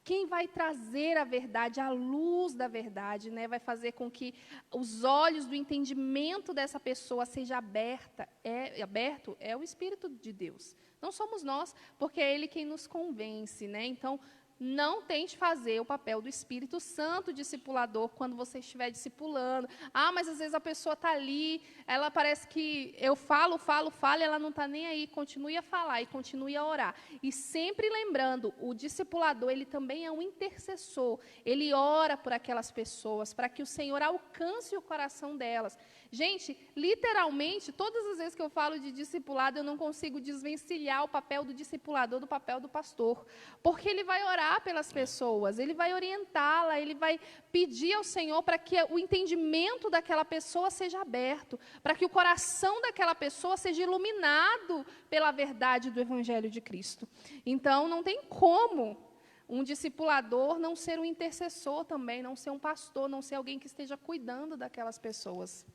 Quem vai trazer a verdade, a luz da verdade, né, vai fazer com que os olhos do entendimento dessa pessoa seja aberto, é o Espírito de Deus. Não somos nós, porque é Ele quem nos convence, né? Então, não tente fazer o papel do Espírito Santo discipulador quando você estiver discipulando. Mas às vezes a pessoa está ali, ela parece que eu falo, e ela não está nem aí. Continue a falar e continue a orar. E sempre lembrando, o discipulador, ele também é um intercessor. Ele ora por aquelas pessoas, para que o Senhor alcance o coração delas. Gente, literalmente, todas as vezes que eu falo de discipulado, eu não consigo desvencilhar o papel do discipulador do papel do pastor. Porque ele vai orar pelas pessoas, ele vai orientá-la, ele vai pedir ao Senhor para que o entendimento daquela pessoa seja aberto, para que o coração daquela pessoa seja iluminado pela verdade do Evangelho de Cristo. Então, não tem como um discipulador não ser um intercessor também, não ser um pastor, não ser alguém que esteja cuidando daquelas pessoas.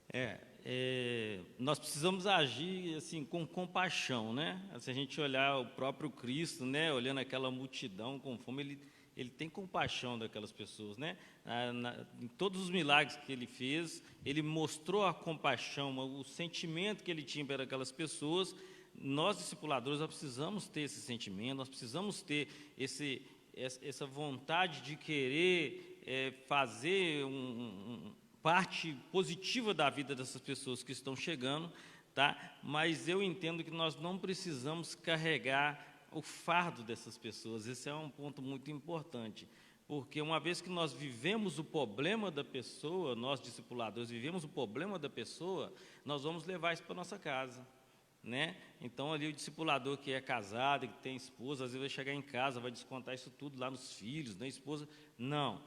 Nós precisamos agir assim com compaixão, né? Se a gente olhar o próprio Cristo, né, olhando aquela multidão com fome, ele tem compaixão daquelas pessoas, né? Em todos os milagres que ele fez, ele mostrou a compaixão, o sentimento que ele tinha para aquelas pessoas. Nós, discipuladores, nós precisamos ter esse sentimento, nós precisamos ter essa vontade de querer fazer parte positiva da vida dessas pessoas que estão chegando, tá? Mas eu entendo que nós não precisamos carregar o fardo dessas pessoas. Esse é um ponto muito importante, porque uma vez que nós vivemos o problema da pessoa, nós discipuladores vivemos o problema da pessoa, nós vamos levar isso para a nossa casa, né? Então, ali o discipulador que é casado, que tem esposa, às vezes vai chegar em casa, vai descontar isso tudo lá nos filhos, na esposa. Não,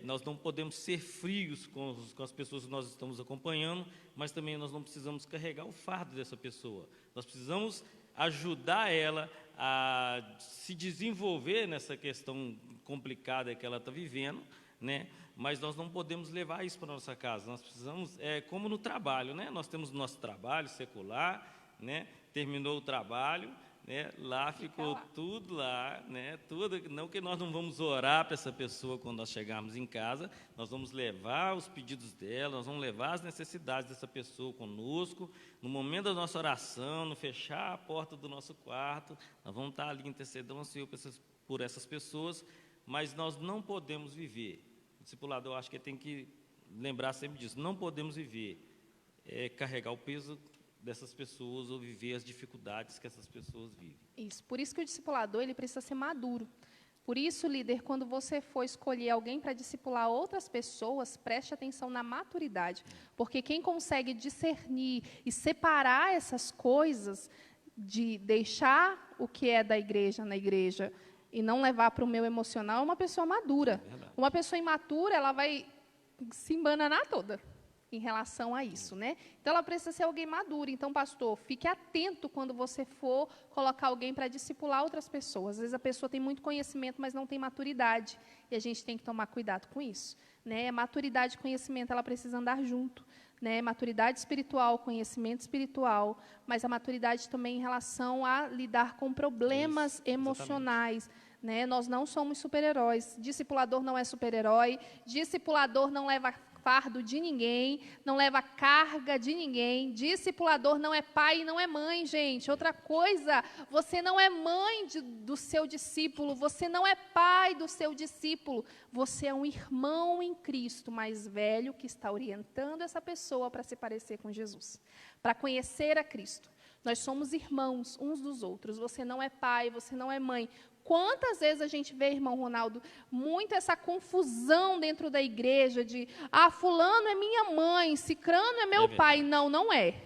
nós não podemos ser frios com as pessoas que nós estamos acompanhando, mas também nós não precisamos carregar o fardo dessa pessoa. Nós precisamos ajudar ela a se desenvolver nessa questão complicada que ela está vivendo, né? Mas nós não podemos levar isso para a nossa casa. Nós precisamos, como no trabalho, né? Nós temos o nosso trabalho secular, né? Terminou o trabalho, né? Lá ficou tudo lá, né? Tudo, não que nós não vamos orar para essa pessoa quando nós chegarmos em casa, nós vamos levar os pedidos dela, nós vamos levar as necessidades dessa pessoa conosco, no momento da nossa oração, no fechar a porta do nosso quarto, nós vamos estar ali intercedendo ao Senhor por essas pessoas, mas nós não podemos viver. O discipulador, eu acho que ele tem que lembrar sempre disso, não podemos viver, carregar o peso dessas pessoas ou viver as dificuldades que essas pessoas vivem. Isso, por isso que o discipulador ele precisa ser maduro. Por isso, líder, quando você for escolher alguém para discipular outras pessoas, preste atenção na maturidade, porque quem consegue discernir e separar essas coisas, de deixar o que é da igreja na igreja e não levar para o meu emocional, é uma pessoa madura. Uma pessoa imatura, ela vai se embananar toda em relação a isso, né? Então, ela precisa ser alguém maduro. Então, pastor, fique atento quando você for colocar alguém para discipular outras pessoas. Às vezes, a pessoa tem muito conhecimento, mas não tem maturidade. E a gente tem que tomar cuidado com isso, né? Maturidade e conhecimento, ela precisa andar junto, né? Maturidade espiritual, conhecimento espiritual, mas a maturidade também em relação a lidar com problemas emocionais, né? Nós não somos super-heróis. Discipulador não é super-herói. Discipulador não leva fardo de ninguém, não leva carga de ninguém. Discipulador não é pai e não é mãe, gente. Outra coisa, você não é mãe do seu discípulo, você não é pai do seu discípulo, você é um irmão em Cristo mais velho que está orientando essa pessoa para se parecer com Jesus, para conhecer a Cristo. Nós somos irmãos uns dos outros. Você não é pai, você não é mãe. Quantas vezes a gente vê, irmão Ronaldo, muito essa confusão dentro da igreja de, fulano é minha mãe, cicrano é meu pai. Não, não é.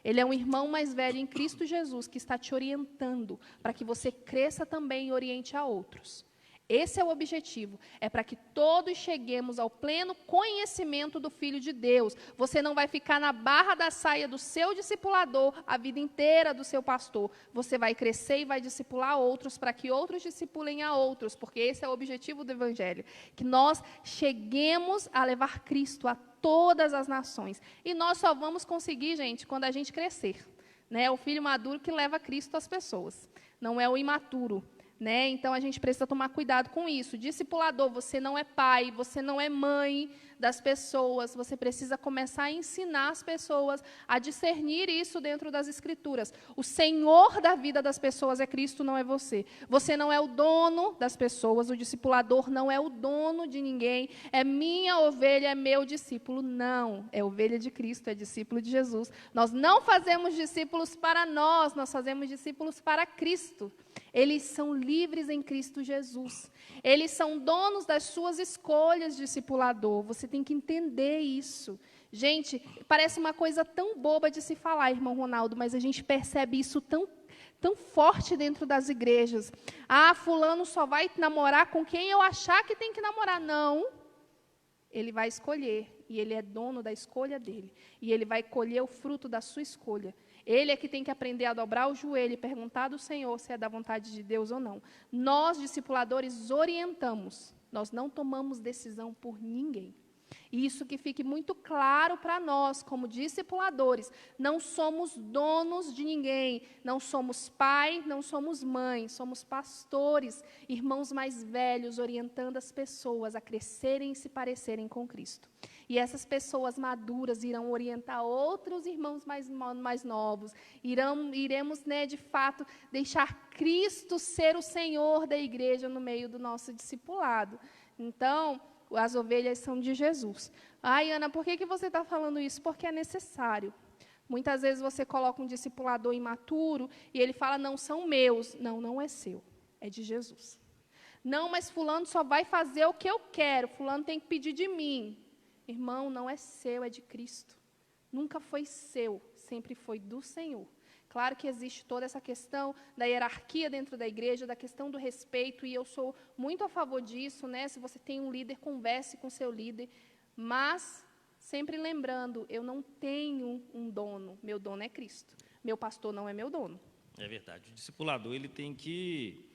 Ele é um irmão mais velho em Cristo Jesus, que está te orientando, para que você cresça também e oriente a outros. Esse é o objetivo, é para que todos cheguemos ao pleno conhecimento do Filho de Deus. Você não vai ficar na barra da saia do seu discipulador a vida inteira do seu pastor. Você vai crescer e vai discipular outros para que outros discipulem a outros, porque esse é o objetivo do Evangelho, que nós cheguemos a levar Cristo a todas as nações. E nós só vamos conseguir, gente, quando a gente crescer, né? É o filho maduro que leva Cristo às pessoas, não é o imaturo. Né? Então, a gente precisa tomar cuidado com isso. Discipulador, você não é pai, você não é mãe das pessoas, você precisa começar a ensinar as pessoas a discernir isso dentro das Escrituras. O Senhor da vida das pessoas é Cristo, não é você. Você não é o dono das pessoas, o discipulador não é o dono de ninguém, é minha ovelha, é meu discípulo. Não, é ovelha de Cristo, é discípulo de Jesus. Nós não fazemos discípulos para nós fazemos discípulos para Cristo. Eles são livres em Cristo Jesus. Eles são donos das suas escolhas, discipulador. Você tem que entender isso. Gente, parece uma coisa tão boba de se falar, irmão Ronaldo, mas a gente percebe isso tão forte dentro das igrejas. Fulano só vai namorar com quem eu achar que tem que namorar. Não. Ele vai escolher, e ele é dono da escolha dele. E ele vai colher o fruto da sua escolha. Ele é que tem que aprender a dobrar o joelho e perguntar do Senhor se é da vontade de Deus ou não. Nós, discipuladores, orientamos. Nós não tomamos decisão por ninguém. E isso que fique muito claro para nós, como discipuladores. Não somos donos de ninguém. Não somos pai, não somos mãe. Somos pastores, irmãos mais velhos, orientando as pessoas a crescerem e se parecerem com Cristo. E essas pessoas maduras irão orientar outros irmãos mais novos. Iremos, de fato, deixar Cristo ser o Senhor da igreja no meio do nosso discipulado. Então, as ovelhas são de Jesus. Ana, por que você está falando isso? Porque é necessário. Muitas vezes você coloca um discipulador imaturo e ele fala, não, são meus. Não, não é seu, é de Jesus. Não, mas fulano só vai fazer o que eu quero, fulano tem que pedir de mim. Irmão, não é seu, é de Cristo. Nunca foi seu, sempre foi do Senhor. Claro que existe toda essa questão da hierarquia dentro da igreja, da questão do respeito, e eu sou muito a favor disso, né? Se você tem um líder, converse com seu líder, mas sempre lembrando, eu não tenho um dono, meu dono é Cristo. Meu pastor não é meu dono. É verdade. O discipulador, ele tem que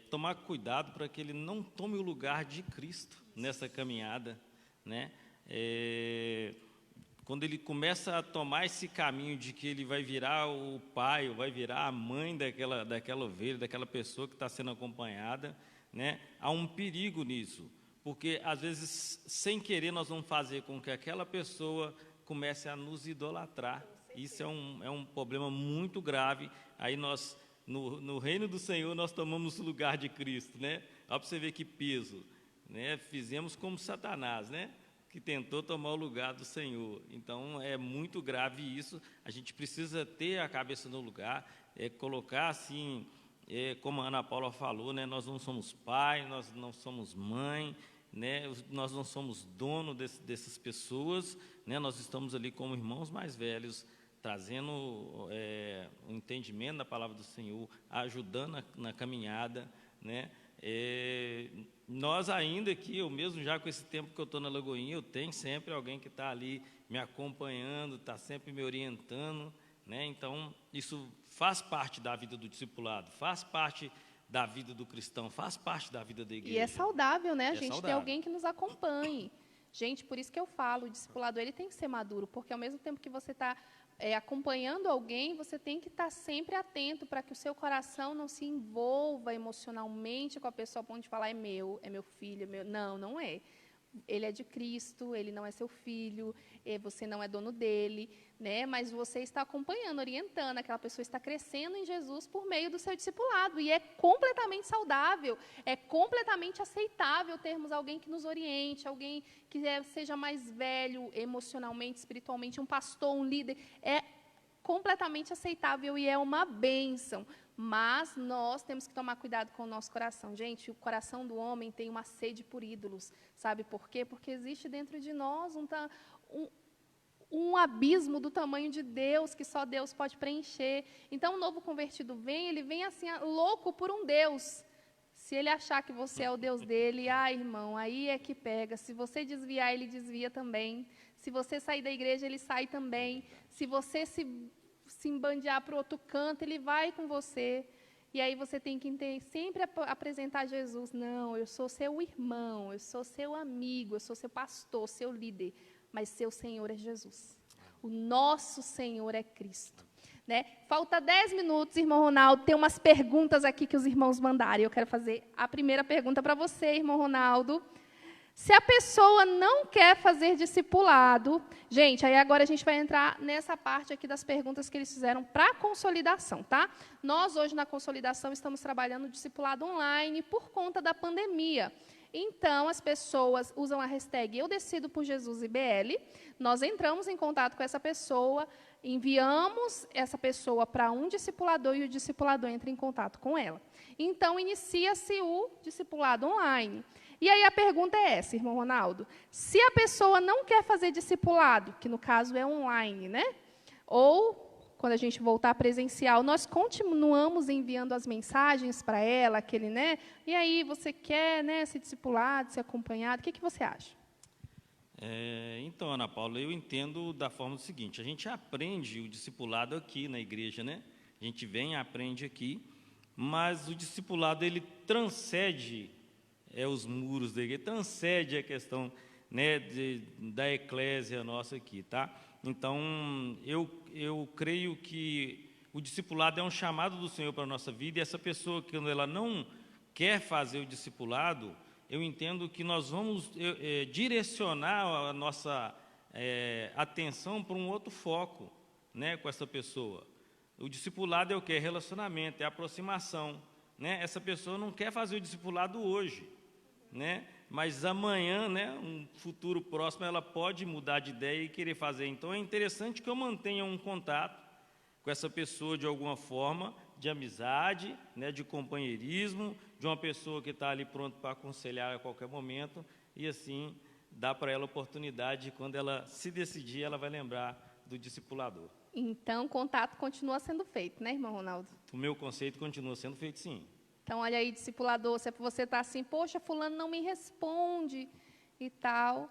tomar cuidado para que ele não tome o lugar de Cristo nessa caminhada, né? quando ele começa a tomar esse caminho de que ele vai virar o pai, ou vai virar a mãe daquela ovelha, daquela pessoa que está sendo acompanhada, né? Há um perigo nisso, porque às vezes, sem querer, nós vamos fazer com que aquela pessoa comece a nos idolatrar. Isso é um problema muito grave. Aí nós, no reino do Senhor, nós tomamos o lugar de Cristo, né? Olha para você ver que peso, né? Fizemos como Satanás, né? Que tentou tomar o lugar do Senhor. Então, é muito grave isso. A gente precisa ter a cabeça no lugar, colocar assim, como a Ana Paula falou, né? Nós não somos pai, nós não somos mãe, né? Nós não somos dono dessas pessoas, né? Nós estamos ali como irmãos mais velhos, trazendo o entendimento da palavra do Senhor, ajudando na caminhada, né? Nós ainda aqui, eu mesmo já com esse tempo que eu estou na Lagoinha, eu tenho sempre alguém que está ali me acompanhando, está sempre me orientando, né? Então, isso faz parte da vida do discipulado, faz parte da vida do cristão, faz parte da vida da igreja. E é saudável, né? A gente saudável. ter alguém que nos acompanhe. Gente, por isso que eu falo, o discipulador ele tem que ser maduro, porque ao mesmo tempo que você está acompanhando alguém, você tem que estar sempre atento para que o seu coração não se envolva emocionalmente com a pessoa a ponto de falar, é meu filho, é meu. Não, não é. Ele é de Cristo, ele não é seu filho, você não é dono dele, né? Mas você está acompanhando, orientando, aquela pessoa está crescendo em Jesus por meio do seu discipulado, e é completamente saudável, é completamente aceitável termos alguém que nos oriente, alguém que seja mais velho emocionalmente, espiritualmente, um pastor, um líder, é completamente aceitável e é uma bênção. Mas nós temos que tomar cuidado com o nosso coração. Gente, o coração do homem tem uma sede por ídolos. Sabe por quê? Porque existe dentro de nós um abismo do tamanho de Deus, que só Deus pode preencher. Então, o novo convertido ele vem assim, louco por um Deus. Se ele achar que você é o Deus dele, irmão, aí é que pega. Se você desviar, ele desvia também. Se você sair da igreja, ele sai também. Se você se embandear para o outro canto, ele vai com você. E aí você tem que sempre apresentar Jesus. Não, eu sou seu irmão, eu sou seu amigo, eu sou seu pastor, seu líder. Mas seu Senhor é Jesus. O nosso Senhor é Cristo. Né? Falta 10 minutos, irmão Ronaldo. Tem umas perguntas aqui que os irmãos mandaram. Eu quero fazer a primeira pergunta para você, irmão Ronaldo. Se a pessoa não quer fazer discipulado, gente, aí agora a gente vai entrar nessa parte aqui das perguntas que eles fizeram para a consolidação, tá? Nós, hoje, na consolidação, estamos trabalhando o discipulado online por conta da pandemia. Então, as pessoas usam a hashtag Eu Decido por Jesus IBL, nós entramos em contato com essa pessoa, enviamos essa pessoa para um discipulador e o discipulador entra em contato com ela. Então, inicia-se o discipulado online. E aí a pergunta é essa, irmão Ronaldo. Se a pessoa não quer fazer discipulado, que no caso é online, né? Ou, quando a gente voltar presencial, nós continuamos enviando as mensagens para ela, aquele, né? E aí, você quer, né, ser discipulado, ser acompanhado? O que você acha? Então, Ana Paula, eu entendo da forma seguinte. A gente aprende o discipulado aqui na igreja, né? A gente vem e aprende aqui, mas o discipulado, ele transcende os muros da igreja, transcende a questão, né, da eclésia nossa aqui, tá? Então, eu creio que o discipulado é um chamado do Senhor para a nossa vida, e essa pessoa, quando ela não quer fazer o discipulado, eu entendo que nós vamos direcionar a nossa atenção para um outro foco, né, com essa pessoa. O discipulado é o quê? É relacionamento, é aproximação, né? Essa pessoa não quer fazer o discipulado hoje, né? Mas amanhã, né, um futuro próximo, ela pode mudar de ideia e querer fazer. Então, é interessante que eu mantenha um contato com essa pessoa de alguma forma, de amizade, né, de companheirismo, de uma pessoa que está ali pronto para aconselhar a qualquer momento, e assim dá para ela a oportunidade, quando ela se decidir, ela vai lembrar do discipulador. Então, o contato continua sendo feito, né, irmão Ronaldo? O meu conceito continua sendo feito, sim. Então, olha aí, discipulador, se você está assim, poxa, fulano não me responde e tal.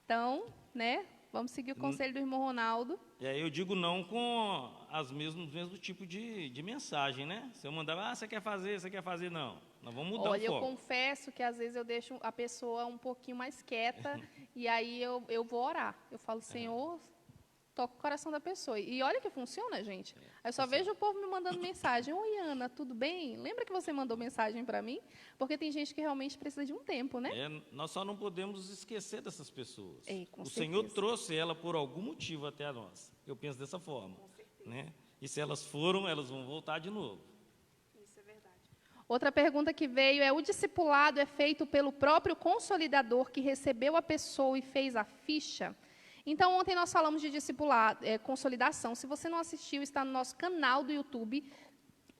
Então, né, vamos seguir o conselho do irmão Ronaldo. E aí eu digo não com os mesmos tipos de mensagem, né? Se eu mandar, você quer fazer, não. Nós vamos mudar o foco. Olha, eu confesso que às vezes eu deixo a pessoa um pouquinho mais quieta e aí eu vou orar. Eu falo, Senhor, toca o coração da pessoa. E olha que funciona, gente. Eu só vejo o povo me mandando mensagem. Oi, Ana, tudo bem? Lembra que você mandou mensagem para mim? Porque tem gente que realmente precisa de um tempo, né? Nós só não podemos esquecer dessas pessoas. Com o certeza. Senhor trouxe ela por algum motivo até a nós. Eu penso dessa forma. Né? E se elas foram, elas vão voltar de novo. Isso é verdade. Outra pergunta que veio é: o discipulado é feito pelo próprio consolidador que recebeu a pessoa e fez a ficha? Então, ontem nós falamos de discipulado, consolidação. Se você não assistiu, está no nosso canal do YouTube,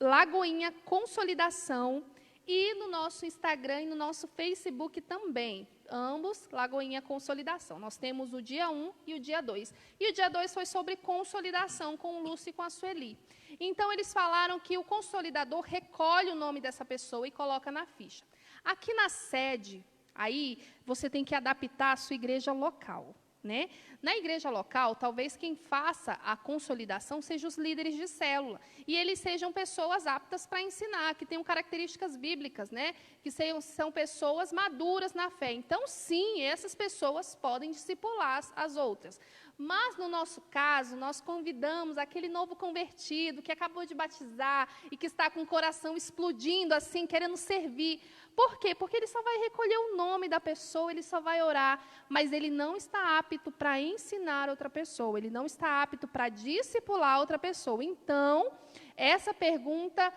Lagoinha Consolidação, e no nosso Instagram e no nosso Facebook também. Ambos, Lagoinha Consolidação. Nós temos o dia 1 e o dia 2. E o dia 2 foi sobre consolidação com o Lúcio e com a Sueli. Então, eles falaram que o consolidador recolhe o nome dessa pessoa e coloca na ficha. Aqui na sede, aí você tem que adaptar a sua igreja local. Né? Na igreja local, talvez quem faça a consolidação sejam os líderes de célula, e eles sejam pessoas aptas para ensinar, que tenham características bíblicas, né? Que são pessoas maduras na fé. Então, sim, essas pessoas podem discipular as outras. Mas, no nosso caso, nós convidamos aquele novo convertido que acabou de batizar e que está com o coração explodindo, assim, querendo servir. Por quê? Porque ele só vai recolher o nome da pessoa, ele só vai orar, mas ele não está apto para ensinar outra pessoa, ele não está apto para discipular outra pessoa. Então, essa pergunta,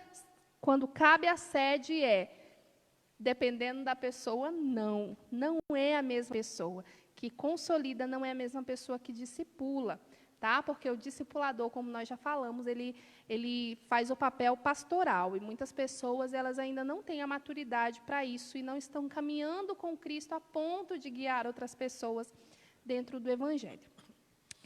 quando cabe à sede, dependendo da pessoa, não é a mesma pessoa. Que consolida não é a mesma pessoa que discipula, tá? Porque o discipulador, como nós já falamos, ele faz o papel pastoral, e muitas pessoas elas ainda não têm a maturidade para isso e não estão caminhando com Cristo a ponto de guiar outras pessoas dentro do Evangelho.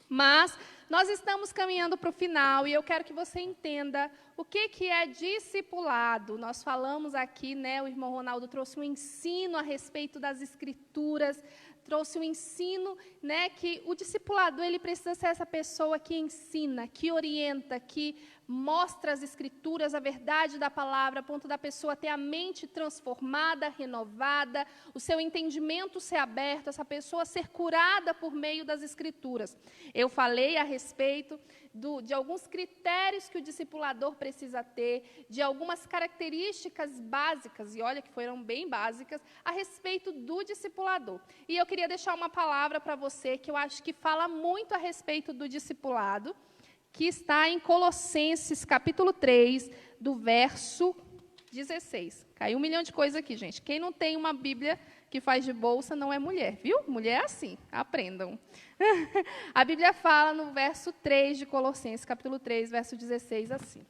Mas nós estamos caminhando para o final e eu quero que você entenda o que é discipulado. Nós falamos aqui, né, o irmão Ronaldo trouxe um ensino a respeito das Escrituras, trouxe um ensino, né, que o discipulador ele precisa ser essa pessoa que ensina, que orienta, que mostra as Escrituras, a verdade da palavra, a ponto da pessoa ter a mente transformada, renovada, o seu entendimento ser aberto, essa pessoa ser curada por meio das Escrituras. Eu falei a respeito de alguns critérios que o discipulador precisa ter, de algumas características básicas, e olha que foram bem básicas, a respeito do discipulador. E eu queria deixar uma palavra para você que eu acho que fala muito a respeito do discipulado, que está em Colossenses, capítulo 3, do verso 16. Caiu 1 milhão de coisas aqui, gente. Quem não tem uma Bíblia que faz de bolsa não é mulher, viu? Mulher é assim, aprendam. A Bíblia fala no verso 3 de Colossenses, capítulo 3, verso 16, assim: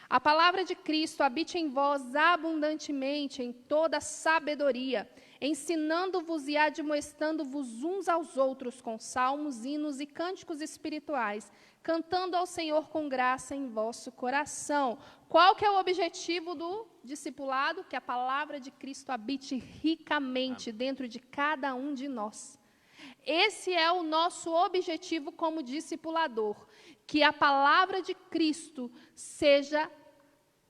a palavra de Cristo habite em vós abundantemente em toda sabedoria, ensinando-vos e admoestando-vos uns aos outros com salmos, hinos e cânticos espirituais, cantando ao Senhor com graça em vosso coração. Qual que é o objetivo do discipulado? Que a palavra de Cristo habite ricamente dentro de cada um de nós. Esse é o nosso objetivo como discipulador, que a palavra de Cristo seja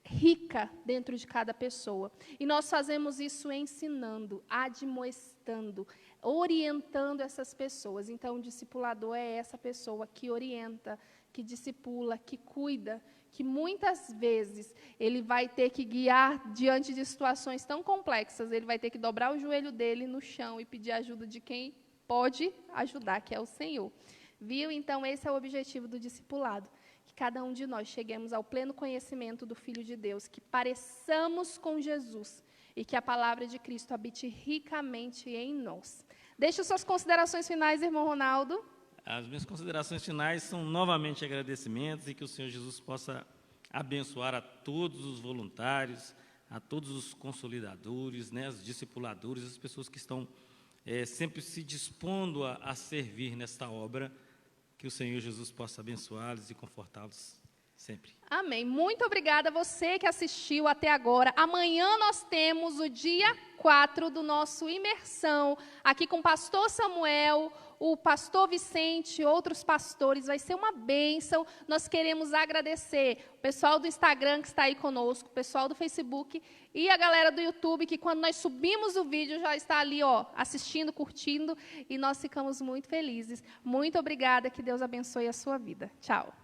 rica dentro de cada pessoa. E nós fazemos isso ensinando, admoestando, orientando essas pessoas. Então, o discipulador é essa pessoa que orienta, que discipula, que cuida, que muitas vezes ele vai ter que guiar diante de situações tão complexas, ele vai ter que dobrar o joelho dele no chão e pedir ajuda de quem pode ajudar, que é o Senhor. Viu? Então, esse é o objetivo do discipulado. Que cada um de nós cheguemos ao pleno conhecimento do Filho de Deus, que pareçamos com Jesus e que a palavra de Cristo habite ricamente em nós. Deixe suas considerações finais, irmão Ronaldo. As minhas considerações finais são novamente agradecimentos e que o Senhor Jesus possa abençoar a todos os voluntários, a todos os consolidadores, né, os discipuladores, as pessoas que estão sempre se dispondo a servir nesta obra, que o Senhor Jesus possa abençoá-los e confortá-los sempre. Amém. Muito obrigada a você que assistiu até agora. Amanhã nós temos o dia 4 do nosso imersão, aqui com o pastor Samuel, o pastor Vicente, outros pastores, vai ser uma bênção. Nós queremos agradecer o pessoal do Instagram que está aí conosco, o pessoal do Facebook e a galera do YouTube, que quando nós subimos o vídeo já está ali, ó, assistindo, curtindo, e nós ficamos muito felizes. Muito obrigada, que Deus abençoe a sua vida. Tchau.